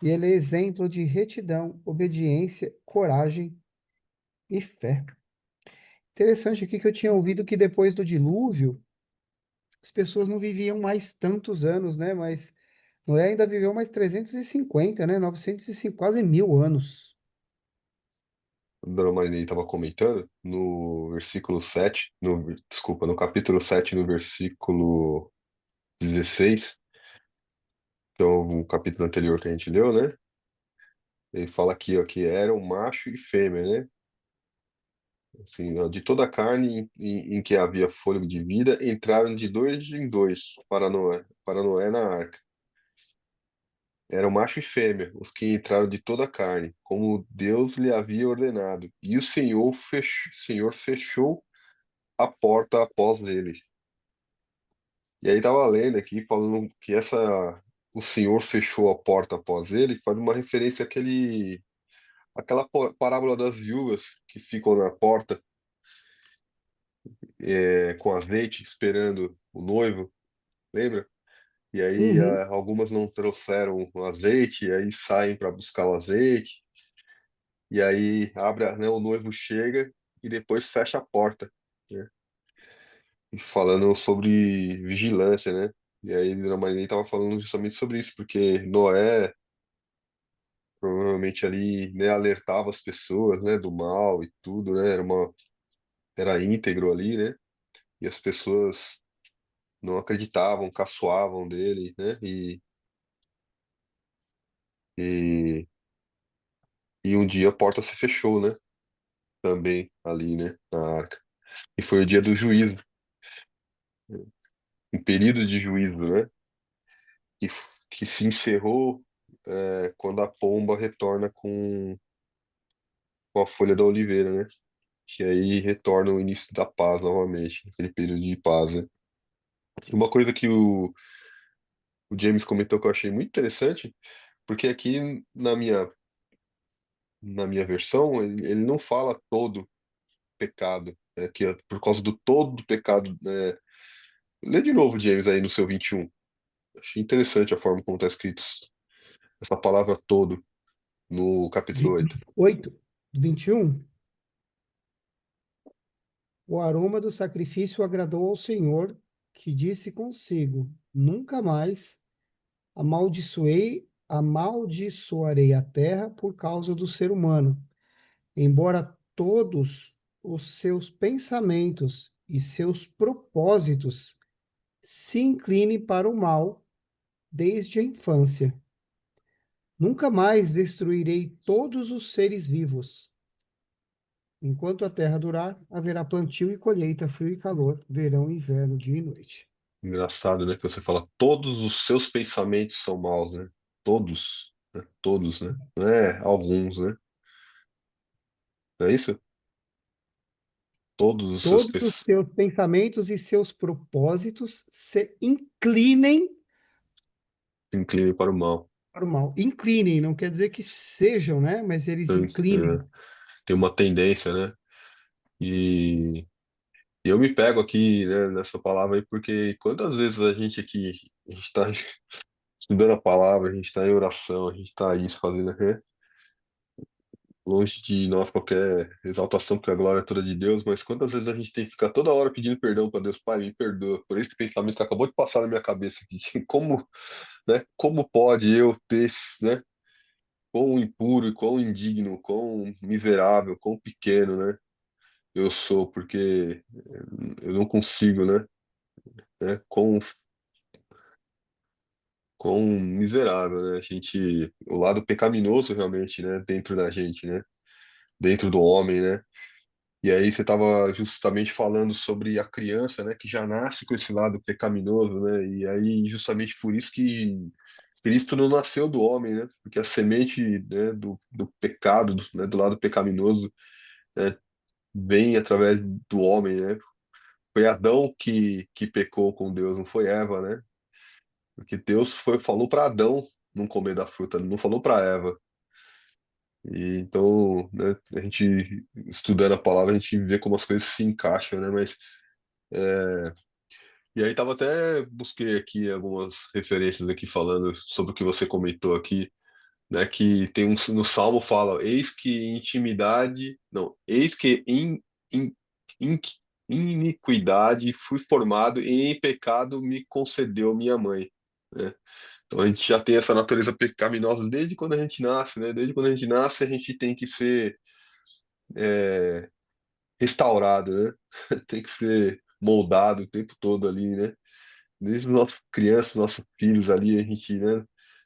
E ele é exemplo de retidão, obediência, coragem e fé. Interessante aqui que eu tinha ouvido que depois do dilúvio, as pessoas não viviam mais tantos anos, né? Mas Noé ainda viveu mais 350, né? 950, quase 1000 anos. A dona Marinei estava comentando no versículo 7, desculpa, no capítulo 7, no versículo 16, que é o capítulo anterior que a gente leu, né? Ele fala aqui, ó, que eram macho e fêmea, né? Assim, ó, de toda a carne em que havia fôlego de vida, entraram de 2 em 2 para Noé na arca. Eram macho e fêmea, os que entraram de toda a carne, como Deus lhe havia ordenado. E o Senhor fechou a porta após ele. E aí estava lendo aqui, falando que o Senhor fechou a porta após ele, faz uma referência àquela parábola das viúvas que ficam na porta com azeite, esperando o noivo, lembra? E aí Uhum, algumas não trouxeram o azeite, e aí saem para buscar o azeite, e aí né, o noivo chega e depois fecha a porta, né? E falando sobre vigilância, né? E aí a Marinei estava falando justamente sobre isso, porque Noé provavelmente ali, né, alertava as pessoas, né, do mal e tudo, né? Era íntegro ali, né? E as pessoas não acreditavam, caçoavam dele, né? E, e um dia a porta se fechou, né? Também ali, né? Na arca. E foi o dia do juízo, um período de juízo, né? Que se encerrou quando a pomba retorna com a folha da oliveira, né? Que aí retorna o início da paz novamente, aquele período de paz, né? E uma coisa que o James comentou que eu achei muito interessante, porque aqui na minha versão, ele não fala todo pecado, né, que é por causa do todo pecado, né? Lê de novo, James, aí no seu 21. Achei interessante a forma como está escrito essa palavra todo no capítulo 8. 8, 21. O aroma do sacrifício agradou ao Senhor, que disse consigo: Nunca mais amaldiçoarei a terra por causa do ser humano, embora todos os seus pensamentos e seus propósitos se inclinem para o mal desde a infância. Nunca mais destruirei todos os seres vivos. Enquanto a terra durar, haverá plantio e colheita, frio e calor, verão e inverno, dia e noite. Engraçado, né? Que você fala, todos os seus pensamentos são maus, né? Todos, né? Todos, né? Não é alguns, né? Não é isso? Todos os seus Todos os seus pensamentos e seus propósitos se inclinem inclinem para o mal. para o mal. Inclinem, não quer dizer que sejam, né? Mas eles Então, inclinam. tem uma tendência, né? E eu me pego aqui, né, nessa palavra aí, porque quantas vezes a gente aqui, a gente está estudando a palavra, a gente está em oração, a gente está isso fazendo, né? Longe de nós qualquer exaltação, porque a glória é toda de Deus, mas quantas vezes a gente tem que ficar toda hora pedindo perdão para Deus, Pai, me perdoa, por esse pensamento que acabou de passar na minha cabeça aqui, como, né, como pode eu ter, né, quão impuro e quão indigno, quão miserável, quão pequeno, né, eu sou, porque eu não consigo, quão miserável, né, a gente, o lado pecaminoso realmente, né, dentro da gente, né, dentro do homem, né. E aí você estava justamente falando sobre a criança, né, que já nasce com esse lado pecaminoso, né? E aí justamente por isso que Cristo não nasceu do homem, né? Porque a semente, né, do pecado, né, do lado pecaminoso, né, vem através do homem, né? Foi Adão que pecou com Deus, não foi Eva, né? Porque Deus falou para Adão não comer da fruta, não falou para Eva. E então, né, a gente estudando a palavra, a gente vê como as coisas se encaixam, né? Mas e aí tava até busquei aqui algumas referências aqui falando sobre o que você comentou aqui, né? Que tem no Salmo fala, eis que intimidade, não, eis que in- iniquidade fui formado e em pecado me concedeu minha mãe, né? Então a gente já tem essa natureza pecaminosa desde quando a gente nasce, né? Desde quando a gente nasce a gente tem que ser é, restaurado, né? Tem que ser moldado o tempo todo ali, né? Desde os nossos crianças, nossos filhos ali, a gente, né,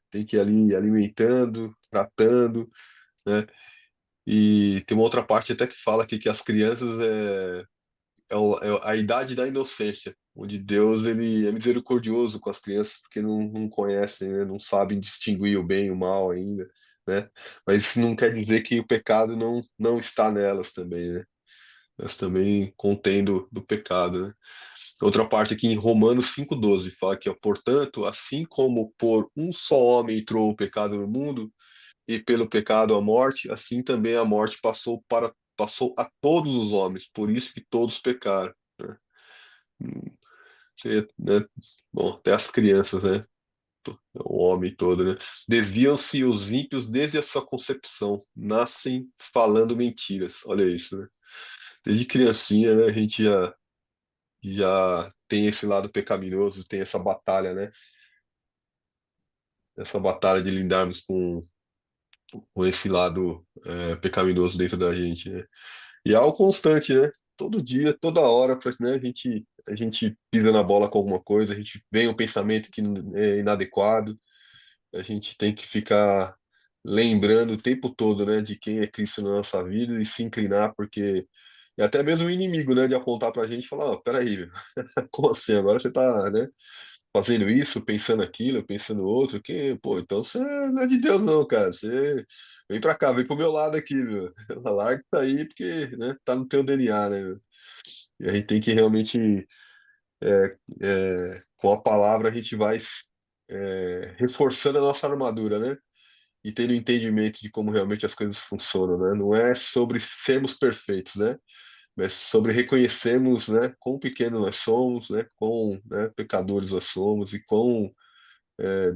tem que ir ali alimentando, tratando, né? E tem uma outra parte até que fala aqui que as crianças é a idade da inocência, onde Deus ele é misericordioso com as crianças porque não conhecem, né, não sabem distinguir o bem e o mal ainda, né? Mas isso não quer dizer que o pecado não está nelas também, né? Elas também contêm do pecado, né? Outra parte aqui em Romanos 5,12 fala que, ó, portanto, assim como por um só homem entrou o pecado no mundo, e pelo pecado a morte, assim também a morte passou a todos os homens, por isso que todos pecaram, né? Né? Bom, até as crianças, né? O homem todo, né? Desviam-se os ímpios desde a sua concepção, nascem falando mentiras. Olha isso, né? Desde criancinha, né, a gente já tem esse lado pecaminoso, tem essa batalha, né? Essa batalha de lidarmos com esse lado pecaminoso dentro da gente, né? E é algo constante, né? Todo dia, toda hora, né, a gente pisa na bola com alguma coisa, a gente vem um pensamento que é inadequado, a gente tem que ficar lembrando o tempo todo, né, de quem é Cristo na nossa vida e se inclinar, porque e até mesmo o inimigo, né, de apontar pra gente e falar, ó, peraí, meu, como assim? Agora você tá, né, fazendo isso, pensando aquilo, pensando outro, que, pô, então você não é de Deus não, cara, você vem pra cá, vem pro meu lado aqui, meu, larga isso aí, porque, né, tá no teu DNA, né, meu? E a gente tem que realmente, com a palavra, a gente vai reforçando a nossa armadura, né? E tendo entendimento de como realmente as coisas funcionam, né? Não é sobre sermos perfeitos, né? Mas sobre reconhecermos, né, quão pequeno nós somos, né, quão, né, pecadores nós somos e quão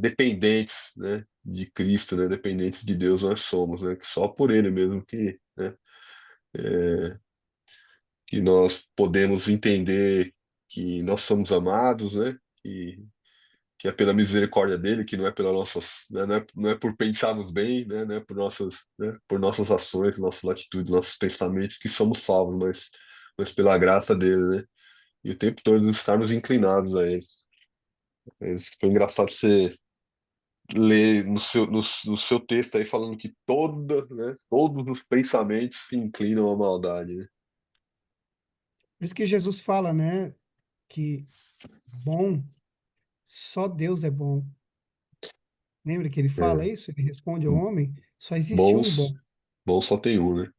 dependentes, né, de Cristo, né, dependentes de Deus nós somos, né, que só por Ele mesmo que nós podemos entender que nós somos amados, né, que é pela misericórdia dele, que não é pelas nossas, né, não é por pensarmos bem, né, não é por nossas ações, nossas atitudes, nossos pensamentos que somos salvos, mas pela graça dele, né, e o tempo todo estarmos inclinados a ele. Mas foi engraçado você ler no seu texto aí falando que todos os pensamentos se inclinam à maldade, né? Por isso que Jesus fala, né, que bom, só Deus é bom. Lembra que ele fala É, isso? Ele responde ao homem, só existe um bons, bom, bons só tem um, né?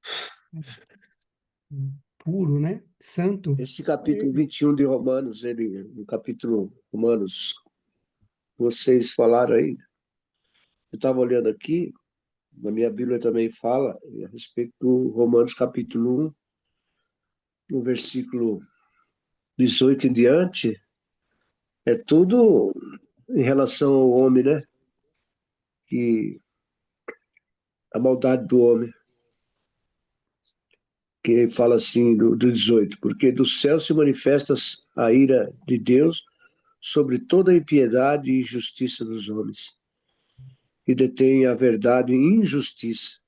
puro, né? Santo. Esse Só capítulo ele. 21 de Romanos, no capítulo Romanos, vocês falaram aí, Eu estava olhando aqui, na minha Bíblia também fala a respeito do Romanos capítulo 1, no versículo 18 em diante, é tudo em relação ao homem, né? Que a maldade do homem, que fala assim do 18, porque do céu se manifesta a ira de Deus sobre toda a impiedade e injustiça dos homens, que detêm a verdade em injustiça.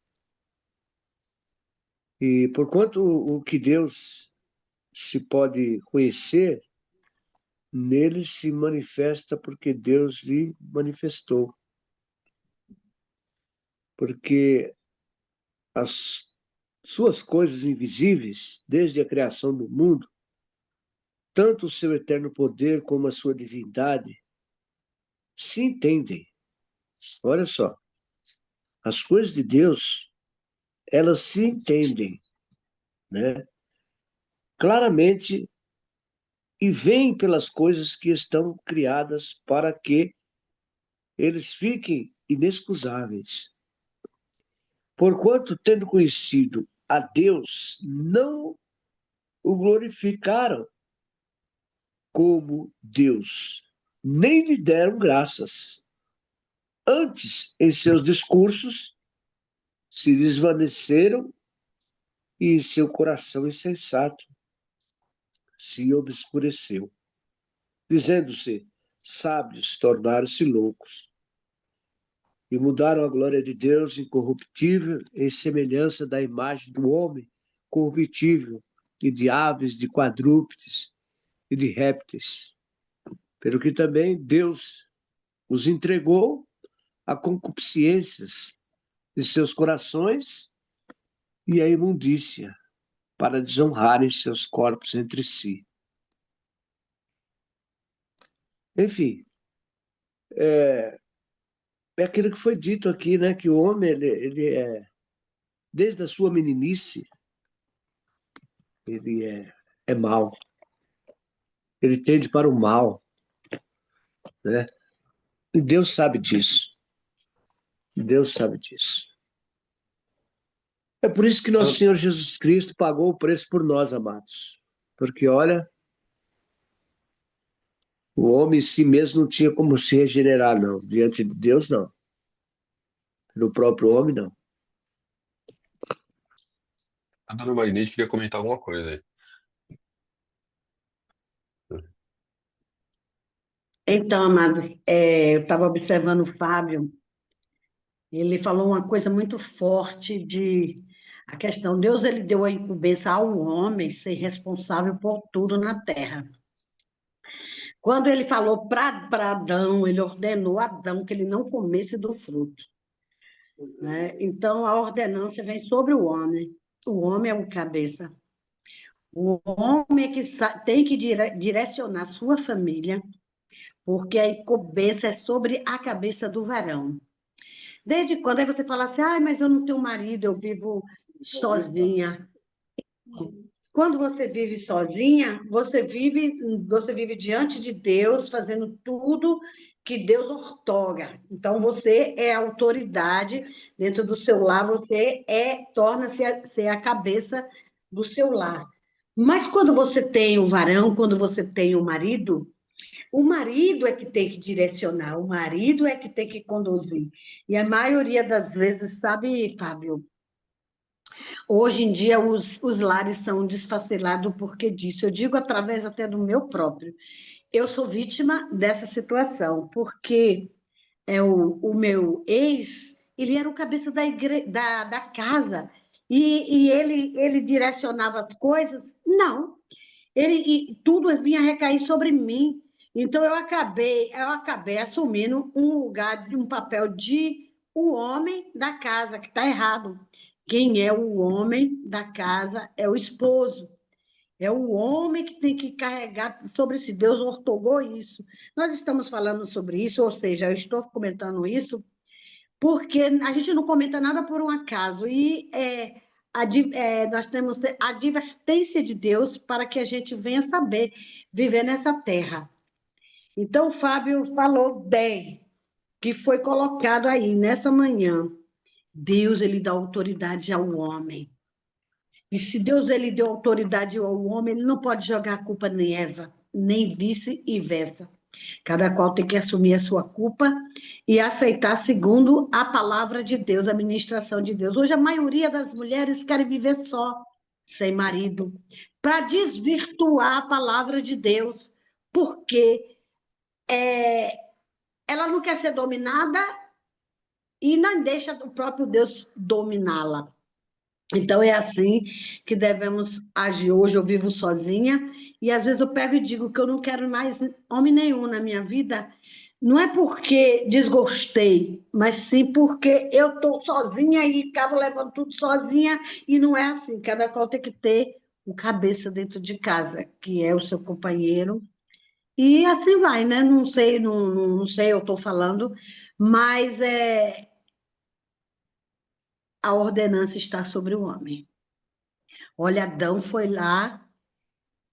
E porquanto o que Deus se pode conhecer, nele se manifesta porque Deus lhe manifestou. Porque as suas coisas invisíveis, desde a criação do mundo, tanto o seu eterno poder como a sua divindade, se entendem. Olha só, as coisas de Deus, elas se entendem, né? Claramente e veem pelas coisas que estão criadas para que eles fiquem inexcusáveis. Porquanto, tendo conhecido a Deus, não o glorificaram como Deus, nem lhe deram graças. Antes, em seus discursos, se desvaneceram e seu coração insensato se obscureceu. Dizendo-se sábios, tornaram-se loucos e mudaram a glória de Deus incorruptível em semelhança da imagem do homem corruptível e de aves, de quadrúpedes e de répteis. Pelo que também Deus os entregou a concupiscências de seus corações e a imundícia, para desonrarem seus corpos entre si. Enfim, é aquilo que foi dito aqui, né? Que o homem, ele é, desde a sua meninice, ele é mau. Ele tende para o mal, né? E Deus sabe disso. Deus sabe disso. É por isso que nosso Senhor Jesus Cristo pagou o preço por nós, amados. Porque, olha, o homem em si mesmo não tinha como se regenerar, não. Diante de Deus, não. No próprio homem, não. A dona Marinete queria comentar alguma coisa aí. Então, amados, eu estava observando o Fábio, ele falou uma coisa muito forte de a questão, Deus ele deu a incumbência ao homem ser responsável por tudo na terra. Quando ele falou para Adão, ele ordenou a Adão que ele não comesse do fruto, né? Então, a ordenança vem sobre o homem. O homem é o cabeça. O homem é que tem que direcionar sua família, porque a incumbência é sobre a cabeça do varão. Desde quando aí você fala assim, mas eu não tenho marido, eu vivo sozinha. Quando você vive sozinha, você vive diante de Deus, fazendo tudo que Deus ortoga. Então, você é autoridade dentro do seu lar, você torna-se ser a cabeça do seu lar. Mas quando você tem um varão, quando você tem um marido, o marido é que tem que direcionar, o marido é que tem que conduzir. E a maioria das vezes, sabe, Fábio, hoje em dia os lares são desfacelados porque disso. Eu digo através até do meu próprio. Eu sou vítima dessa situação, porque o meu ex, ele era o cabeça da casa, e ele direcionava as coisas. Não, tudo vinha recair sobre mim. Então, eu acabei assumindo um lugar, um papel de o homem da casa, que está errado. Quem é o homem da casa é o esposo. É o homem que tem que carregar sobre si. Deus ortogou isso. Nós estamos falando sobre isso, ou seja, eu estou comentando isso porque a gente não comenta nada por um acaso. E nós temos a advertência de Deus para que a gente venha saber viver nessa terra. Então, o Fábio falou bem. que foi colocado aí nessa manhã. Deus, ele dá autoridade ao homem. E se Deus ele deu autoridade ao homem, ele não pode jogar a culpa nem Eva, nem vice-versa. Cada qual tem que assumir a sua culpa e aceitar segundo a palavra de Deus, a ministração de Deus. Hoje a maioria das mulheres querem viver só, sem marido, para desvirtuar a palavra de Deus, porque ela não quer ser dominada e não deixa o próprio Deus dominá-la. Então, é assim que devemos agir. Hoje eu vivo sozinha e às vezes eu pego e digo que eu não quero mais homem nenhum na minha vida. Não é porque desgostei, mas sim porque eu estou sozinha e acabo levando tudo sozinha e não é assim. Cada qual tem que ter um cabeça dentro de casa, que é o seu companheiro. E assim vai, né? Não sei, não sei, eu estou falando, mas a ordenança está sobre o homem. Olha, Adão foi lá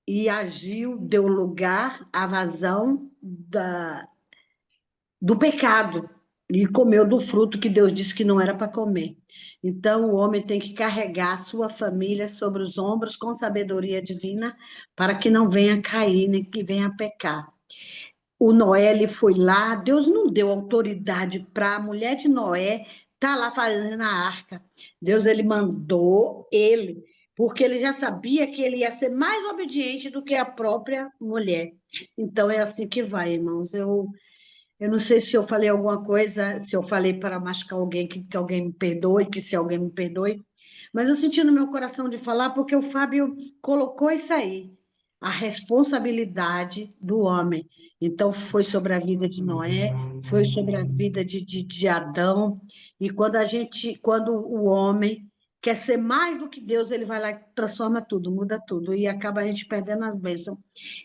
e agiu, deu lugar à vazão do pecado e comeu do fruto que Deus disse que não era para comer. Então, o homem tem que carregar a sua família sobre os ombros com sabedoria divina para que não venha cair, nem que venha pecar. O Noé, ele foi lá, Deus não deu autoridade para a mulher de Noé estar lá fazendo a arca. Deus, ele mandou ele, porque ele já sabia que ele ia ser mais obediente do que a própria mulher. Então, é assim que vai, irmãos. Eu não sei se eu falei alguma coisa, se eu falei para machucar alguém, que alguém me perdoe, que se alguém me perdoe, mas eu senti no meu coração de falar porque o Fábio colocou isso aí, a responsabilidade do homem. Então, foi sobre a vida de Noé, foi sobre a vida de Adão, e quando o homem quer ser mais do que Deus, ele vai lá e transforma tudo, muda tudo, e acaba a gente perdendo as bênçãos.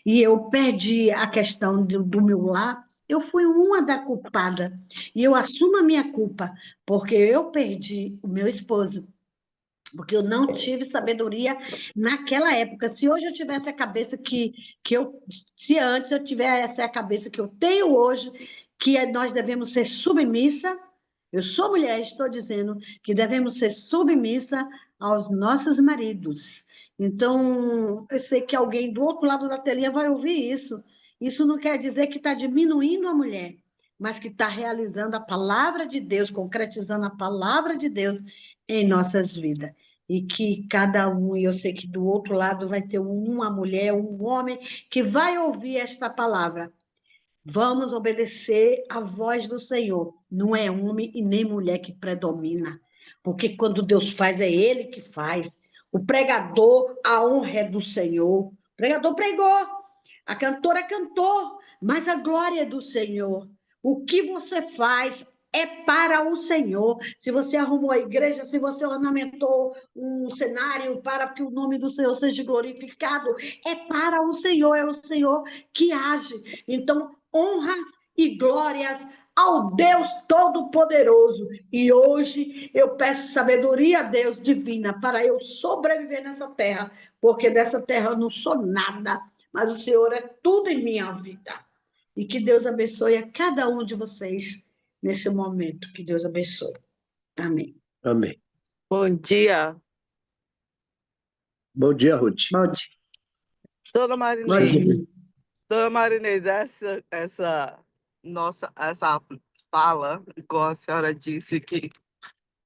E eu perdi a questão do meu lar, eu fui uma da culpada, e eu assumo a minha culpa, porque eu perdi o meu esposo, porque eu não tive sabedoria naquela época. Se hoje eu tivesse a cabeça se antes eu tivesse a cabeça que eu tenho hoje, nós devemos ser submissa, eu sou mulher, estou dizendo que devemos ser submissa aos nossos maridos. Então, eu sei que alguém do outro lado da telinha vai ouvir isso. Isso não quer dizer que está diminuindo a mulher, mas que está realizando a palavra de Deus, concretizando a palavra de Deus em nossas vidas. E que cada um, e eu sei que do outro lado vai ter uma mulher, um homem, que vai ouvir esta palavra. Vamos obedecer à voz do Senhor. Não é homem e nem mulher que predomina. Porque quando Deus faz, é Ele que faz. O pregador, a honra é do Senhor. O pregador pregou. A cantora cantou. Mas a glória é do Senhor. O que você faz é para o Senhor. Se você arrumou a igreja, se você ornamentou um cenário para que o nome do Senhor seja glorificado, é para o Senhor, é o Senhor que age. Então, honras e glórias ao Deus Todo-Poderoso. E hoje eu peço sabedoria a Deus divina para eu sobreviver nessa terra, porque dessa terra eu não sou nada, mas o Senhor é tudo em minha vida. E que Deus abençoe a cada um de vocês nesse momento. Que Deus abençoe. Amém. Amém. Bom dia, Bom dia, Ruth. Bom dia. dona Bom Marinês. dia. Dona Marinês, essa fala, igual a senhora disse, que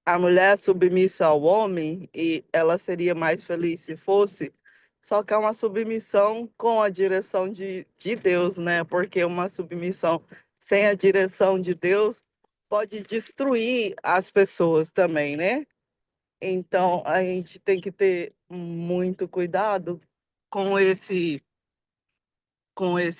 a mulher é submissa ao homem e ela seria mais feliz se fosse, só que é uma submissão com a direção de Deus, né? Porque uma submissão sem a direção de Deus pode destruir as pessoas também, né? Então, a gente tem que ter muito cuidado com esse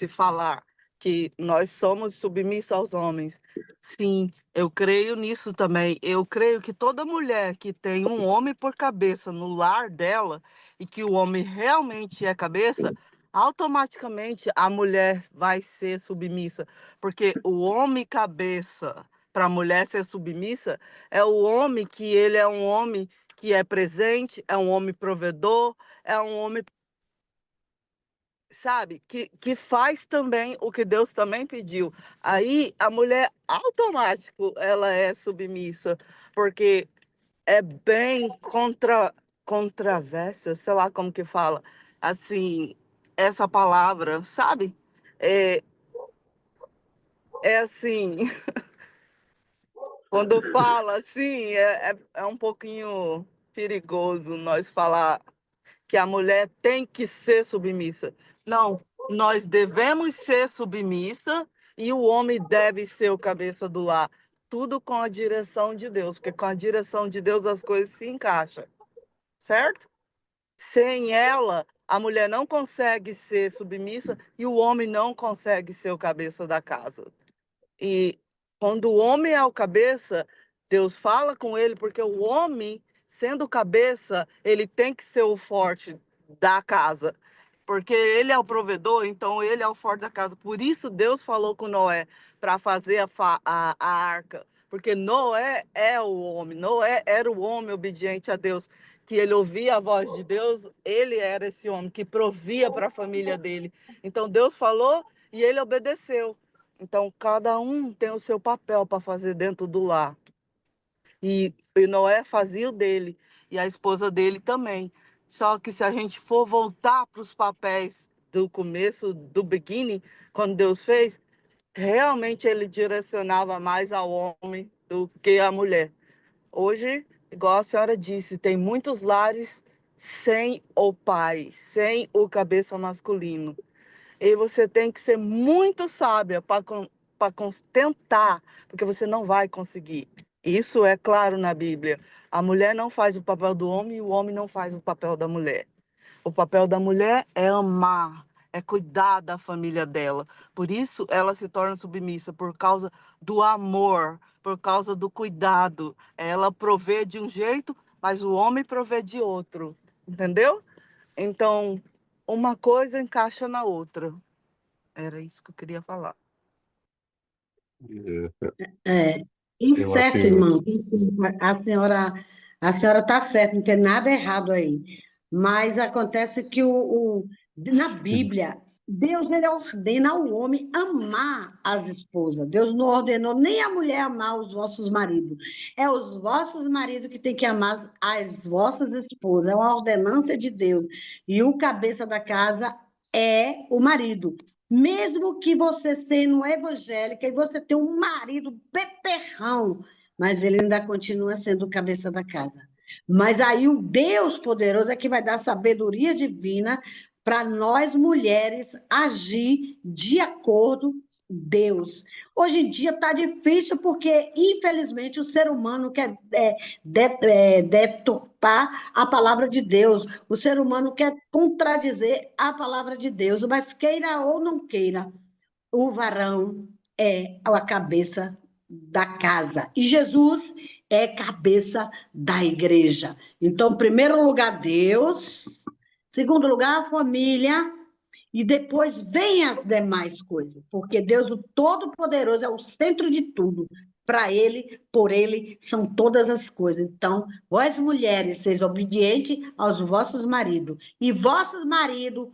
falar que nós somos submissos aos homens. Sim, eu creio nisso também. Eu creio que toda mulher que tem um homem por cabeça no lar dela e que o homem realmente é cabeça, automaticamente a mulher vai ser submissa, porque o homem cabeça para a mulher ser submissa é o homem que ele é um homem que é presente, é um homem provedor, é um homem sabe? Que faz também o que Deus também pediu. Aí a mulher, automático, ela é submissa, porque é bem controversa, sei lá como que fala, assim, essa palavra, sabe? É, é assim, quando fala assim, é um pouquinho perigoso nós falar que a mulher tem que ser submissa. Não, nós devemos ser submissa e o homem deve ser o cabeça do lar. Tudo com a direção de Deus, porque com a direção de Deus as coisas se encaixam, certo? Sem ela, a mulher não consegue ser submissa e o homem não consegue ser o cabeça da casa. E quando o homem é o cabeça, Deus fala com ele, porque o homem, sendo cabeça, ele tem que ser o forte da casa. Porque ele é o provedor, então ele é o forte da casa. Por isso Deus falou com Noé para fazer a arca. Porque Noé é o homem, Noé era o homem obediente a Deus, que ele ouvia a voz de Deus, ele era esse homem que provia para a família dele. Então Deus falou e ele obedeceu. Então, cada um tem o seu papel para fazer dentro do lar. E Noé fazia o dele, e a esposa dele também. Só que se a gente for voltar para os papéis do começo, do beginning, quando Deus fez, realmente ele direcionava mais ao homem do que à mulher. Hoje, igual a senhora disse, tem muitos lares sem o pai, sem o cabeça masculino. E você tem que ser muito sábia para tentar, porque você não vai conseguir. Isso é claro na Bíblia. A mulher não faz o papel do homem e o homem não faz o papel da mulher. O papel da mulher é amar, é cuidar da família dela. Por isso ela se torna submissa, por causa do amor, por causa do cuidado. Ela provê de um jeito, mas o homem provê de outro. Entendeu? Então, uma coisa encaixa na outra. Era isso que eu queria falar. É, e Eu certo, acho. irmão, e certo. A senhora está certa, não tem nada errado aí. Mas acontece que na Bíblia, Deus ele ordena ao homem amar as esposas. Deus não ordenou nem a mulher amar os vossos maridos. É os vossos maridos que têm que amar as vossas esposas. É uma ordenança de Deus. E o cabeça da casa é o marido. Mesmo que você sendo evangélica e você tenha um marido beterrão, mas ele ainda continua sendo o cabeça da casa. Mas aí o Deus poderoso é que vai dar sabedoria divina para nós mulheres agir de acordo com Deus. Hoje em dia está difícil porque, infelizmente, o ser humano quer deturpar a palavra de Deus. O ser humano quer contradizer a palavra de Deus, mas queira ou não queira, o varão é a cabeça da casa. E Jesus é cabeça da igreja. Então, primeiro lugar, Deus. Segundo lugar, a família. E depois vem as demais coisas. Porque Deus, o Todo-Poderoso, é o centro de tudo. Para Ele, por Ele, são todas as coisas. Então, vós mulheres, sejam obedientes aos vossos maridos. E vossos maridos,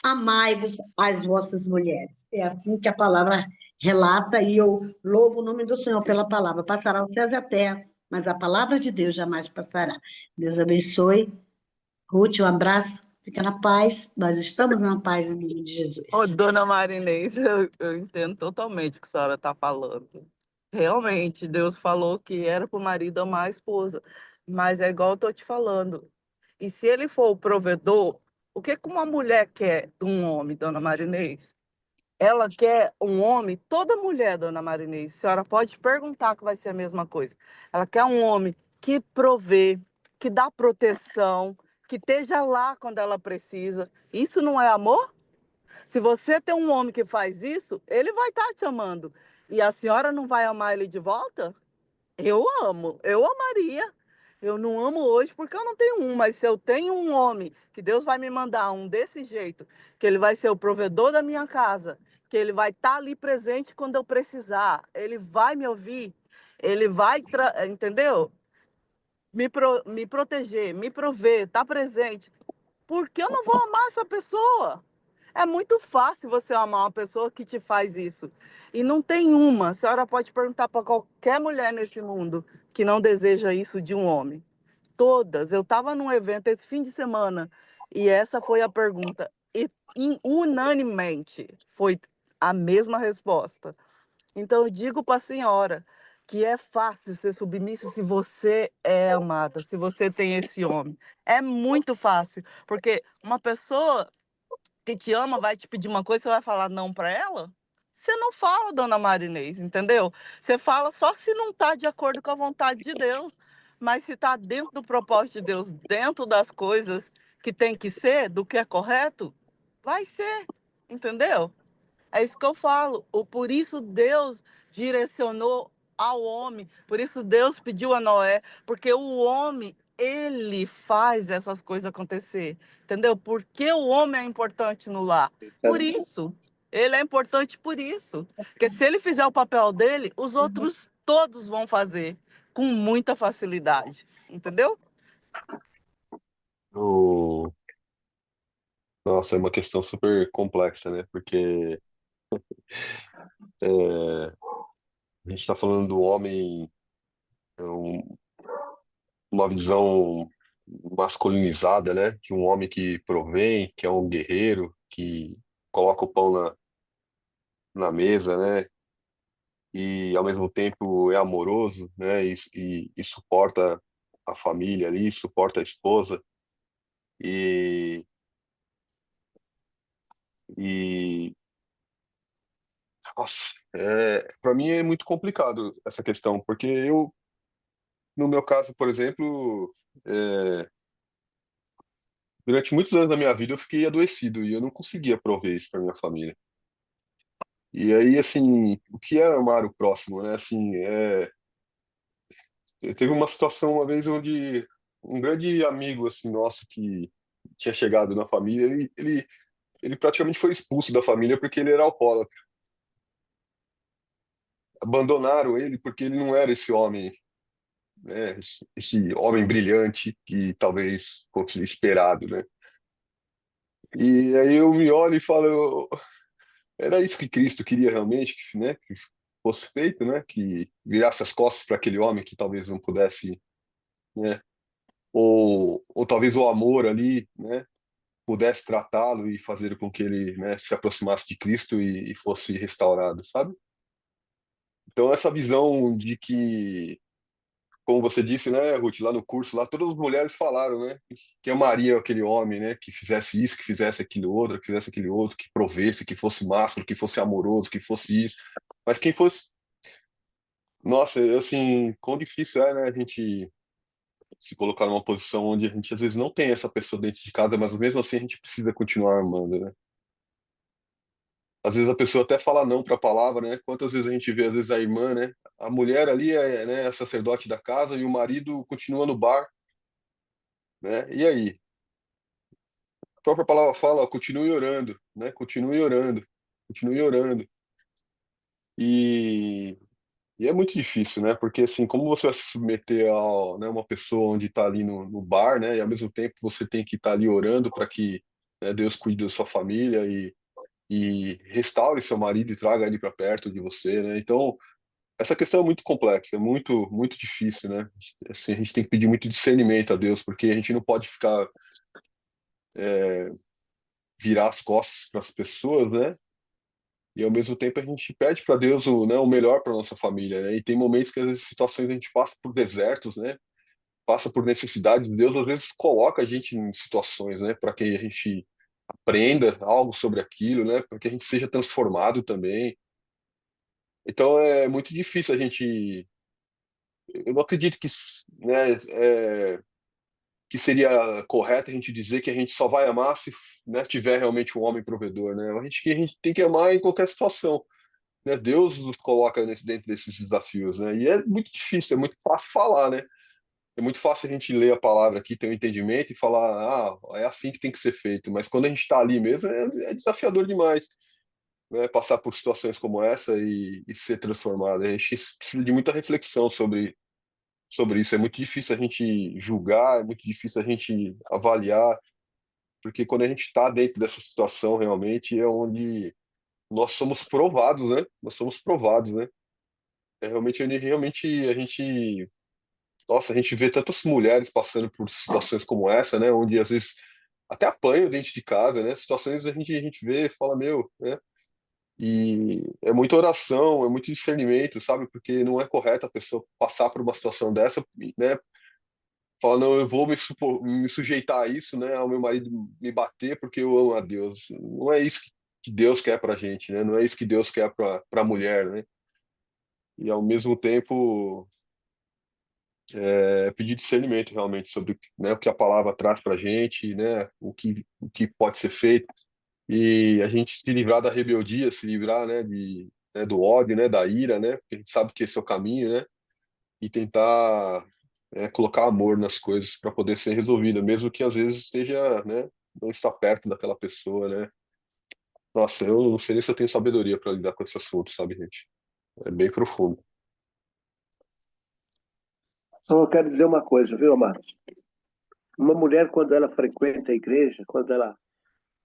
amai-vos às vossas mulheres. É assim que a palavra relata, e eu louvo o nome do Senhor pela palavra. Passará os céus e a terra, mas a palavra de Deus jamais passará. Deus abençoe. Ruth, um abraço. Fica na paz. Nós estamos na paz em nome de Jesus. Ô, dona Marinês, eu entendo totalmente o que a senhora está falando. Realmente, Deus falou que era para o marido amar a esposa. Mas é igual eu estou te falando. E se ele for o provedor, o que que uma mulher quer de um homem, dona Marinês? Ela quer um homem, toda mulher, dona Marinês, a senhora pode perguntar que vai ser a mesma coisa. Ela quer um homem que provê, que dá proteção, que esteja lá quando ela precisa. Isso não é amor? Se você tem um homem que faz isso, ele vai estar te amando. E a senhora não vai amar ele de volta? Eu amo, eu amaria. Eu não amo hoje porque eu não tenho um, mas se eu tenho um homem, que Deus vai me mandar um desse jeito, que ele vai ser o provedor da minha casa, que ele vai estar ali presente quando eu precisar, ele vai me ouvir, ele vai, entendeu? Me proteger, me prover, estar presente. Por que eu não vou amar essa pessoa? É muito fácil você amar uma pessoa que te faz isso. E não tem uma, a senhora pode perguntar para qualquer mulher nesse mundo que não deseja isso de um homem. Todas. Eu estava num evento esse fim de semana e essa foi a pergunta. E unanimemente foi a mesma resposta. Então eu digo para a senhora que é fácil ser submissa se você é amada, se você tem esse homem. É muito fácil, porque uma pessoa que te ama vai te pedir uma coisa, você vai falar não para ela? Você não fala, dona Marinês, entendeu? Você fala só se não está de acordo com a vontade de Deus. Mas se está dentro do propósito de Deus, dentro das coisas que tem que ser, do que é correto, vai ser, entendeu? É isso que eu falo. Por isso Deus direcionou ao homem, por isso Deus pediu a Noé, porque o homem, ele faz essas coisas acontecer, entendeu? Porque o homem é importante no lar. Por isso, ele é importante por isso. Porque se ele fizer o papel dele, os outros todos vão fazer com muita facilidade, entendeu? O... Nossa, é uma questão super complexa, né? Porque a gente está falando do homem, é, uma visão masculinizada, né? De um homem que provém, que é um guerreiro, que coloca o pão na mesa, né? E ao mesmo tempo é amoroso, né? E suporta a família ali, suporta a esposa. E, e nossa, para mim é muito complicado essa questão, porque eu, no meu caso, por exemplo, é, durante muitos anos da minha vida eu fiquei adoecido e eu não conseguia prover isso para minha família. E aí, assim, o que é amar o próximo, né? Assim, teve uma situação uma vez onde um grande amigo, assim, nosso que tinha chegado na família, ele praticamente foi expulso da família porque ele era alcoólatra. Abandonaram ele porque ele não era esse homem, né? Esse homem brilhante que talvez fosse esperado, né? E aí eu me olho e falo, era isso que Cristo queria realmente, né? Que fosse feito, né? Que virasse as costas para aquele homem que talvez não pudesse, né? Ou talvez o amor ali, né? Pudesse tratá-lo e fazer com que ele, né, se aproximasse de Cristo e fosse restaurado, sabe? Então essa visão de que, como você disse, né, Ruth, lá no curso, lá todas as mulheres falaram, né, que amariam aquele homem, né, que fizesse isso, que fizesse aquilo outro, que fizesse aquele outro, que provesse, que fosse másculo, que fosse amoroso, que fosse isso. Mas quem fosse, nossa, assim, quão difícil é, né, a gente se colocar numa posição onde a gente às vezes não tem essa pessoa dentro de casa, mas mesmo assim a gente precisa continuar amando, né? Às vezes a pessoa até fala não para a palavra, né? Quantas vezes a gente vê, às vezes, a irmã, né? A mulher ali é, né, a sacerdote da casa e o marido continua no bar, né? E aí? A própria palavra fala, ó, continue orando, né? Continue orando, continue orando. E, e é muito difícil, né? Porque, assim, como você vai se submeter a, né, uma pessoa onde está ali no bar, né? E ao mesmo tempo você tem que estar ali orando para que, né, Deus cuide da sua família e restaure seu marido e traga ele para perto de você, né? Então, essa questão é muito complexa, é muito, muito difícil, né? Assim, a gente tem que pedir muito discernimento a Deus, porque a gente não pode ficar, virar as costas para as pessoas, né? E ao mesmo tempo a gente pede para Deus o, né, o melhor para nossa família, né? E tem momentos que às vezes situações a gente passa por desertos, né? Passa por necessidades. Deus às vezes coloca a gente em situações, né? Para que a gente aprenda algo sobre aquilo, né? Para que a gente seja transformado também. Então é muito difícil a gente. Eu não acredito que, né, que seria correto a gente dizer que a gente só vai amar se, né, tiver realmente um homem provedor, né? A gente tem que amar em qualquer situação, né? Deus nos coloca dentro desses desafios, né? E é muito difícil, é muito fácil falar, né? É muito fácil a gente ler a palavra aqui, ter um entendimento e falar, ah, é assim que tem que ser feito. Mas quando a gente está ali mesmo, é desafiador demais, né? Passar por situações como essa e ser transformado. A gente precisa de muita reflexão sobre isso. É muito difícil a gente julgar, é muito difícil a gente avaliar, Porque quando a gente está dentro dessa situação, realmente é onde nós somos provados, né? Nós somos provados, né? É realmente onde realmente a gente, nossa, a gente vê tantas mulheres passando por situações como essa, né? Onde às vezes até apanham dentro de casa, né? Situações a gente vê e fala, meu, né? E é muita oração, é muito discernimento, sabe? Porque não é correto a pessoa passar por uma situação dessa, né? Falar, não, eu vou me sujeitar a isso, né? Ao meu marido me bater porque eu amo a Deus. Não é isso que Deus quer pra gente, né? Não é isso que Deus quer pra mulher, né? E ao mesmo tempo, pedir discernimento realmente sobre, né, o que a palavra traz pra gente, né? O que pode ser feito. E a gente se livrar da rebeldia, se livrar, né, do ódio, né, da ira, né, porque a gente sabe que esse é o caminho, né, e tentar colocar amor nas coisas para poder ser resolvida, mesmo que às vezes esteja, né, não está perto daquela pessoa, né. Nossa, eu não sei nem se eu tenho sabedoria para lidar com esse assunto, sabe, gente? É bem profundo. Só eu quero dizer uma coisa, viu, amado? Uma mulher, quando ela frequenta a igreja, quando ela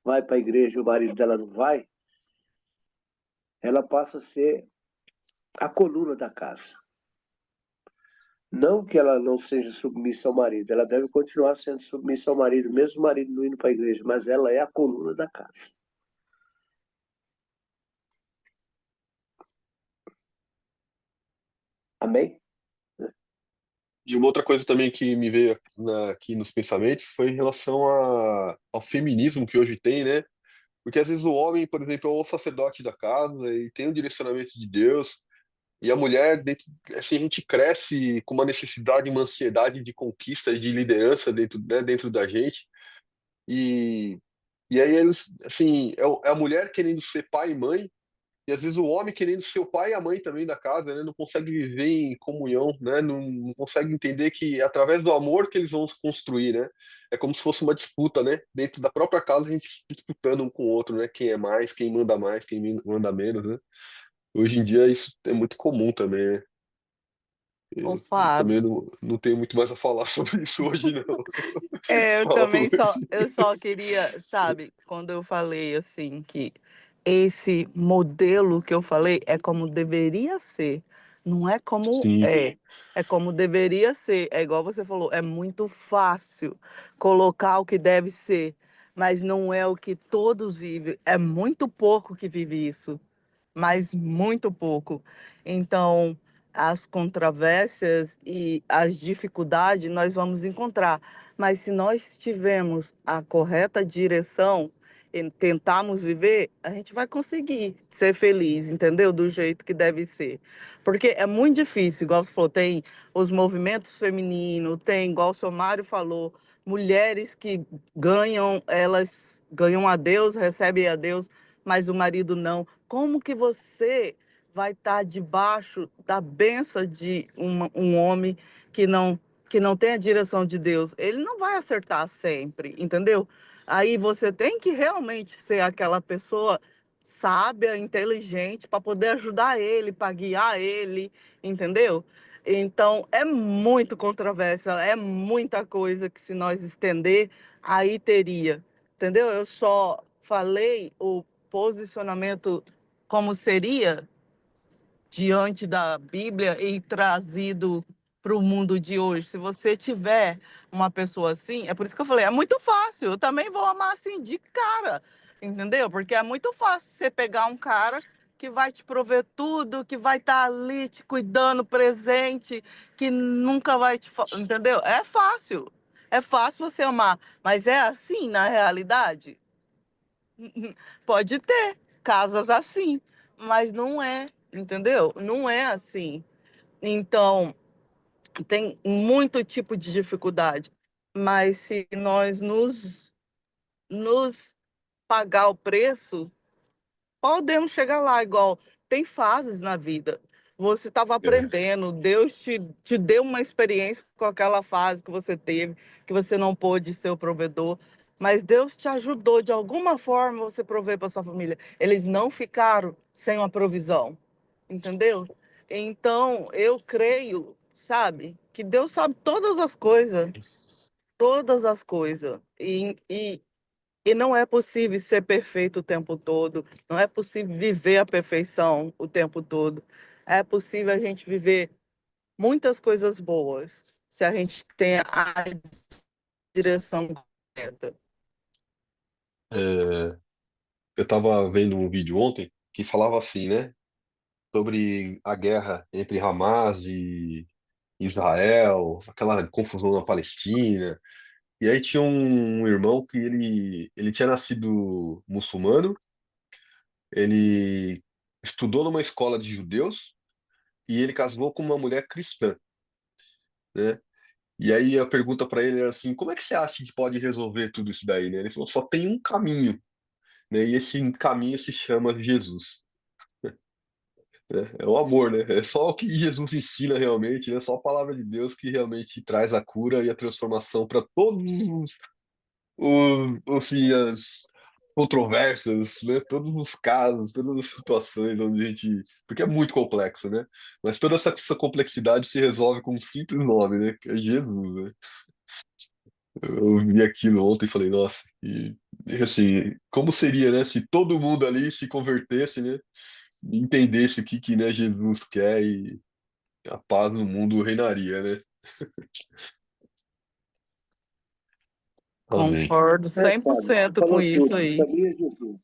vai para a igreja e o marido dela não vai, ela passa a ser a coluna da casa. Não que ela não seja submissa ao marido, ela deve continuar sendo submissa ao marido, mesmo o marido não indo para a igreja, mas ela é a coluna da casa. Amém? E uma outra coisa também que me veio aqui nos pensamentos foi em relação ao feminismo que hoje tem, né? Porque às vezes o homem, por exemplo, é o sacerdote da casa e tem o direcionamento de Deus, e a mulher, assim, a gente cresce com uma necessidade, uma ansiedade de conquista e de liderança dentro, né, dentro da gente. E, e aí eles, assim, é a mulher querendo ser pai e mãe, e às vezes o homem querendo ser o pai e a mãe também da casa, né? Não consegue viver em comunhão, né? Não consegue entender que é através do amor que eles vão se construir, né? É como se fosse uma disputa, né? Dentro da própria casa, a gente se disputando um com o outro, né? Quem é mais, quem manda menos, né? Hoje em dia isso é muito comum também, né? Ô, Eu também Fábio, não tenho muito mais a falar sobre isso hoje, não. eu Fala por também você. eu só queria, sabe, quando eu falei assim que esse modelo que eu falei é como deveria ser, não é como Sim, é como deveria ser. É igual você falou, é muito fácil colocar o que deve ser, mas não é o que todos vivem. É muito pouco que vive isso, mas muito pouco. Então, as controvérsias e as dificuldades nós vamos encontrar, mas se nós tivermos a correta direção e tentarmos viver, a gente vai conseguir ser feliz, entendeu? Do jeito que deve ser. Porque é muito difícil, igual você falou, tem os movimentos femininos, tem, igual o seu Mário falou, mulheres que ganham, elas ganham a Deus, recebem a Deus, mas o marido não. Como que você vai estar debaixo da benção de um homem que não tem a direção de Deus? Ele não vai acertar sempre, entendeu? Aí você tem que realmente ser aquela pessoa sábia, inteligente, para poder ajudar ele, para guiar ele, entendeu? Então, é muito controvérsia, é muita coisa que se nós estender, aí teria, entendeu? Eu só falei o posicionamento como seria diante da Bíblia e trazido para o mundo de hoje. Se você tiver uma pessoa assim, é por isso que eu falei, é muito fácil. Eu também vou amar assim de cara, entendeu? Porque é muito fácil você pegar um cara que vai te prover tudo, que vai estar ali te cuidando, presente, que nunca vai entendeu? É fácil. É fácil você amar, mas é assim na realidade? Pode ter casas assim, mas não é, entendeu? Não é assim. Então, tem muito tipo de dificuldade, mas se nós nos pagar o preço, podemos chegar lá, igual tem fases na vida. Você estava é, aprendendo, Deus te deu uma experiência com aquela fase que você teve, que você não pôde ser o provedor, mas Deus te ajudou de alguma forma você prover para sua família. Eles não ficaram sem uma provisão, entendeu? Então, eu creio, sabe, que Deus sabe todas as coisas, E não é possível ser perfeito o tempo todo, não é possível viver a perfeição o tempo todo. É possível a gente viver muitas coisas boas se a gente tem a direção correta. É, eu estava vendo um vídeo ontem que falava assim, né? Sobre a guerra entre Hamas e Israel, aquela confusão na Palestina. E aí tinha um irmão que ele tinha nascido muçulmano, ele estudou numa escola de judeus e ele casou com uma mulher cristã, né? E aí a pergunta para ele era assim, como é que você acha que pode resolver tudo isso daí, né? Ele falou, só tem um caminho, né? E esse caminho se chama Jesus. É o amor, né? É só o que Jesus ensina realmente, né? Só a palavra de Deus que realmente traz a cura e a transformação para todos assim, as controvérsias, né? Todos os casos, todas as situações onde a gente. Porque é muito complexo, né? Mas toda essa complexidade se resolve com um simples nome, né? Que é Jesus, né? Eu vi aquilo ontem e falei, nossa, e assim, como seria, né? Se todo mundo ali se convertesse, né? E entendesse o que, né, Jesus quer e a paz no mundo reinaria, né? Amém. Concordo Fábio, você 100% com falou isso tudo. O aí. caminho é Jesus.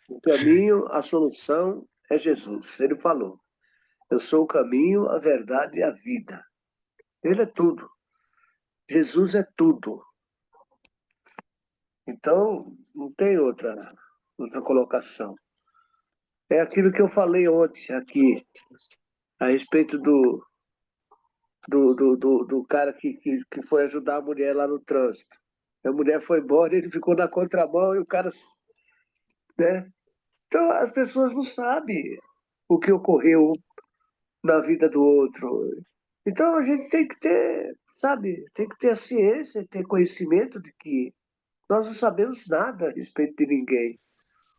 O caminho, a solução é Jesus. Ele falou: eu sou o caminho, a verdade e a vida. Ele é tudo. Jesus é tudo. Então, não tem outra colocação. É aquilo que eu falei ontem aqui, a respeito do cara que foi ajudar a mulher lá no trânsito. A mulher foi embora, ele ficou na contramão e o cara, né? Então, as pessoas não sabem o que ocorreu na vida do outro. Então, a gente tem que ter, sabe, tem que ter a ciência, ter conhecimento de que nós não sabemos nada a respeito de ninguém.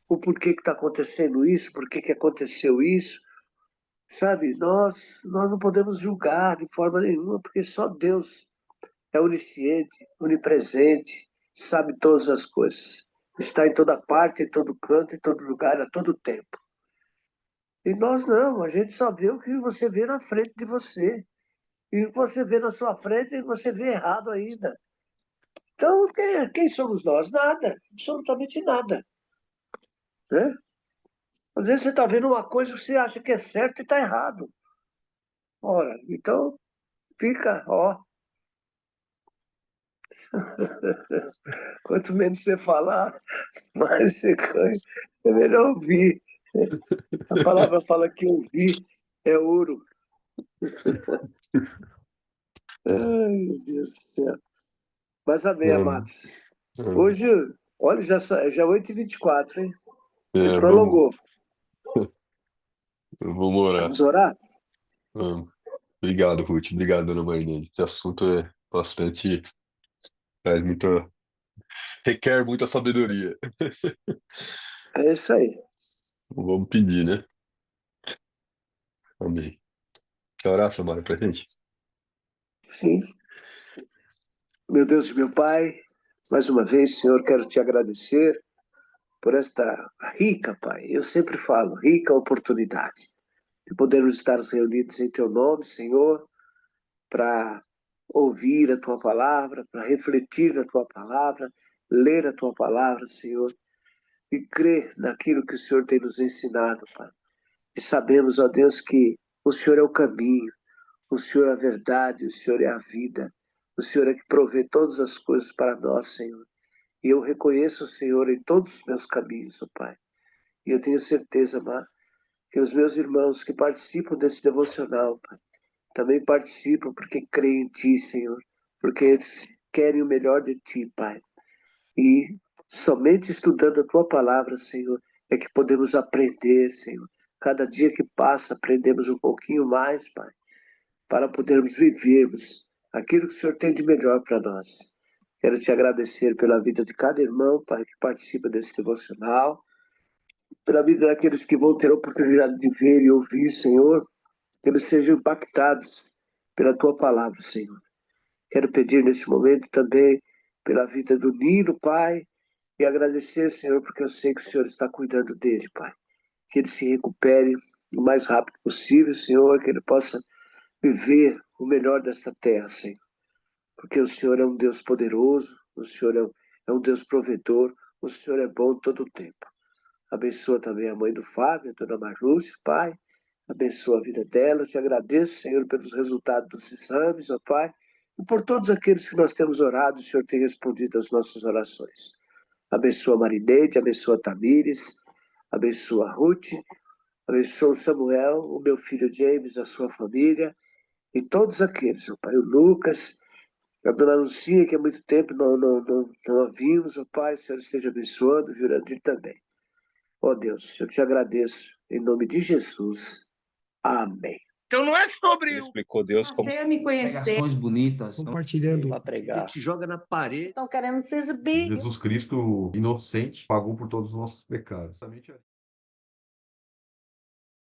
O porquê que está acontecendo isso, por que aconteceu isso, sabe? Nós não podemos julgar de forma nenhuma, porque só Deus é onisciente, onipresente, sabe todas as coisas. Está em toda parte, em todo canto, em todo lugar, a todo tempo. E nós não, a gente só vê o que você vê na frente de você. E o que você vê na sua frente, você vê errado ainda. Então, quem somos nós? Nada, absolutamente nada. Né? Às vezes você está vendo uma coisa que você acha que é certo e está errado. Ora, então fica, ó. Quanto menos você falar, mais você ganha. É melhor ouvir. A palavra fala que ouvir é ouro. Ai, meu Deus do céu. Mas amém, Amém. amados. Amém. Hoje, olha, já 8h24, hein? Você É, prolongou. vamos orar. Vamos orar? Vamos. Obrigado, Ruth. Obrigado, dona Marlene. Esse assunto é bastante, traz muita, requer muita sabedoria. É isso aí. Vamos pedir, né? Amém. Quer orar, Samara, pra gente? Sim. Meu Deus e meu Pai, mais uma vez, Senhor, quero te agradecer por esta rica, Pai, eu sempre falo, rica oportunidade de podermos estar reunidos em Teu nome, Senhor, para ouvir a Tua palavra, para refletir na Tua palavra, ler a Tua palavra, Senhor, e crer naquilo que o Senhor tem nos ensinado, Pai. E sabemos, ó Deus, que o Senhor é o caminho, o Senhor é a verdade, o Senhor é a vida, o Senhor é que provê todas as coisas para nós, Senhor. E eu reconheço o Senhor em todos os meus caminhos, ó Pai. E eu tenho certeza, Mar, que os meus irmãos que participam desse devocional, Pai, também participam porque creem em Ti, Senhor, porque eles querem o melhor de Ti, Pai. E somente estudando a Tua palavra, Senhor, é que podemos aprender, Senhor. Cada dia que passa, aprendemos um pouquinho mais, Pai, para podermos vivermos aquilo que o Senhor tem de melhor para nós. Quero te agradecer pela vida de cada irmão, Pai, que participa desse devocional, pela vida daqueles que vão ter a oportunidade de ver e ouvir, Senhor, que eles sejam impactados pela Tua palavra, Senhor. Quero pedir nesse momento também pela vida do Nino, Pai, e agradecer, Senhor, porque eu sei que o Senhor está cuidando dele, Pai. Que ele se recupere o mais rápido possível, Senhor, que ele possa viver o melhor desta terra, Senhor. Porque o Senhor é um Deus poderoso, o Senhor é um Deus provedor, o Senhor é bom todo o tempo. Abençoa também a mãe do Fábio, a dona Marlúcia, Pai. Abençoa a vida dela. Te agradeço, Senhor, pelos resultados dos exames, ó Pai. E por todos aqueles que nós temos orado, o Senhor tem respondido às nossas orações. Abençoa a Marineide, abençoa a Tamires, abençoa a Ruth, abençoa o Samuel, o meu filho James, a sua família, e todos aqueles, ó Pai, o Lucas, a dona Lucinha, que há muito tempo não a vimos, ó Pai, o Senhor esteja abençoando, o Jurandir também. Ó Deus, eu te agradeço, em nome de Jesus. Amém. Então não é sobre Ele o explicou Deus como Passei a me conhecer. Pregações bonitas. Compartilhando. Para pregar. A gente joga na parede. Estão querendo se exibir. Jesus Cristo, inocente, pagou por todos os nossos pecados.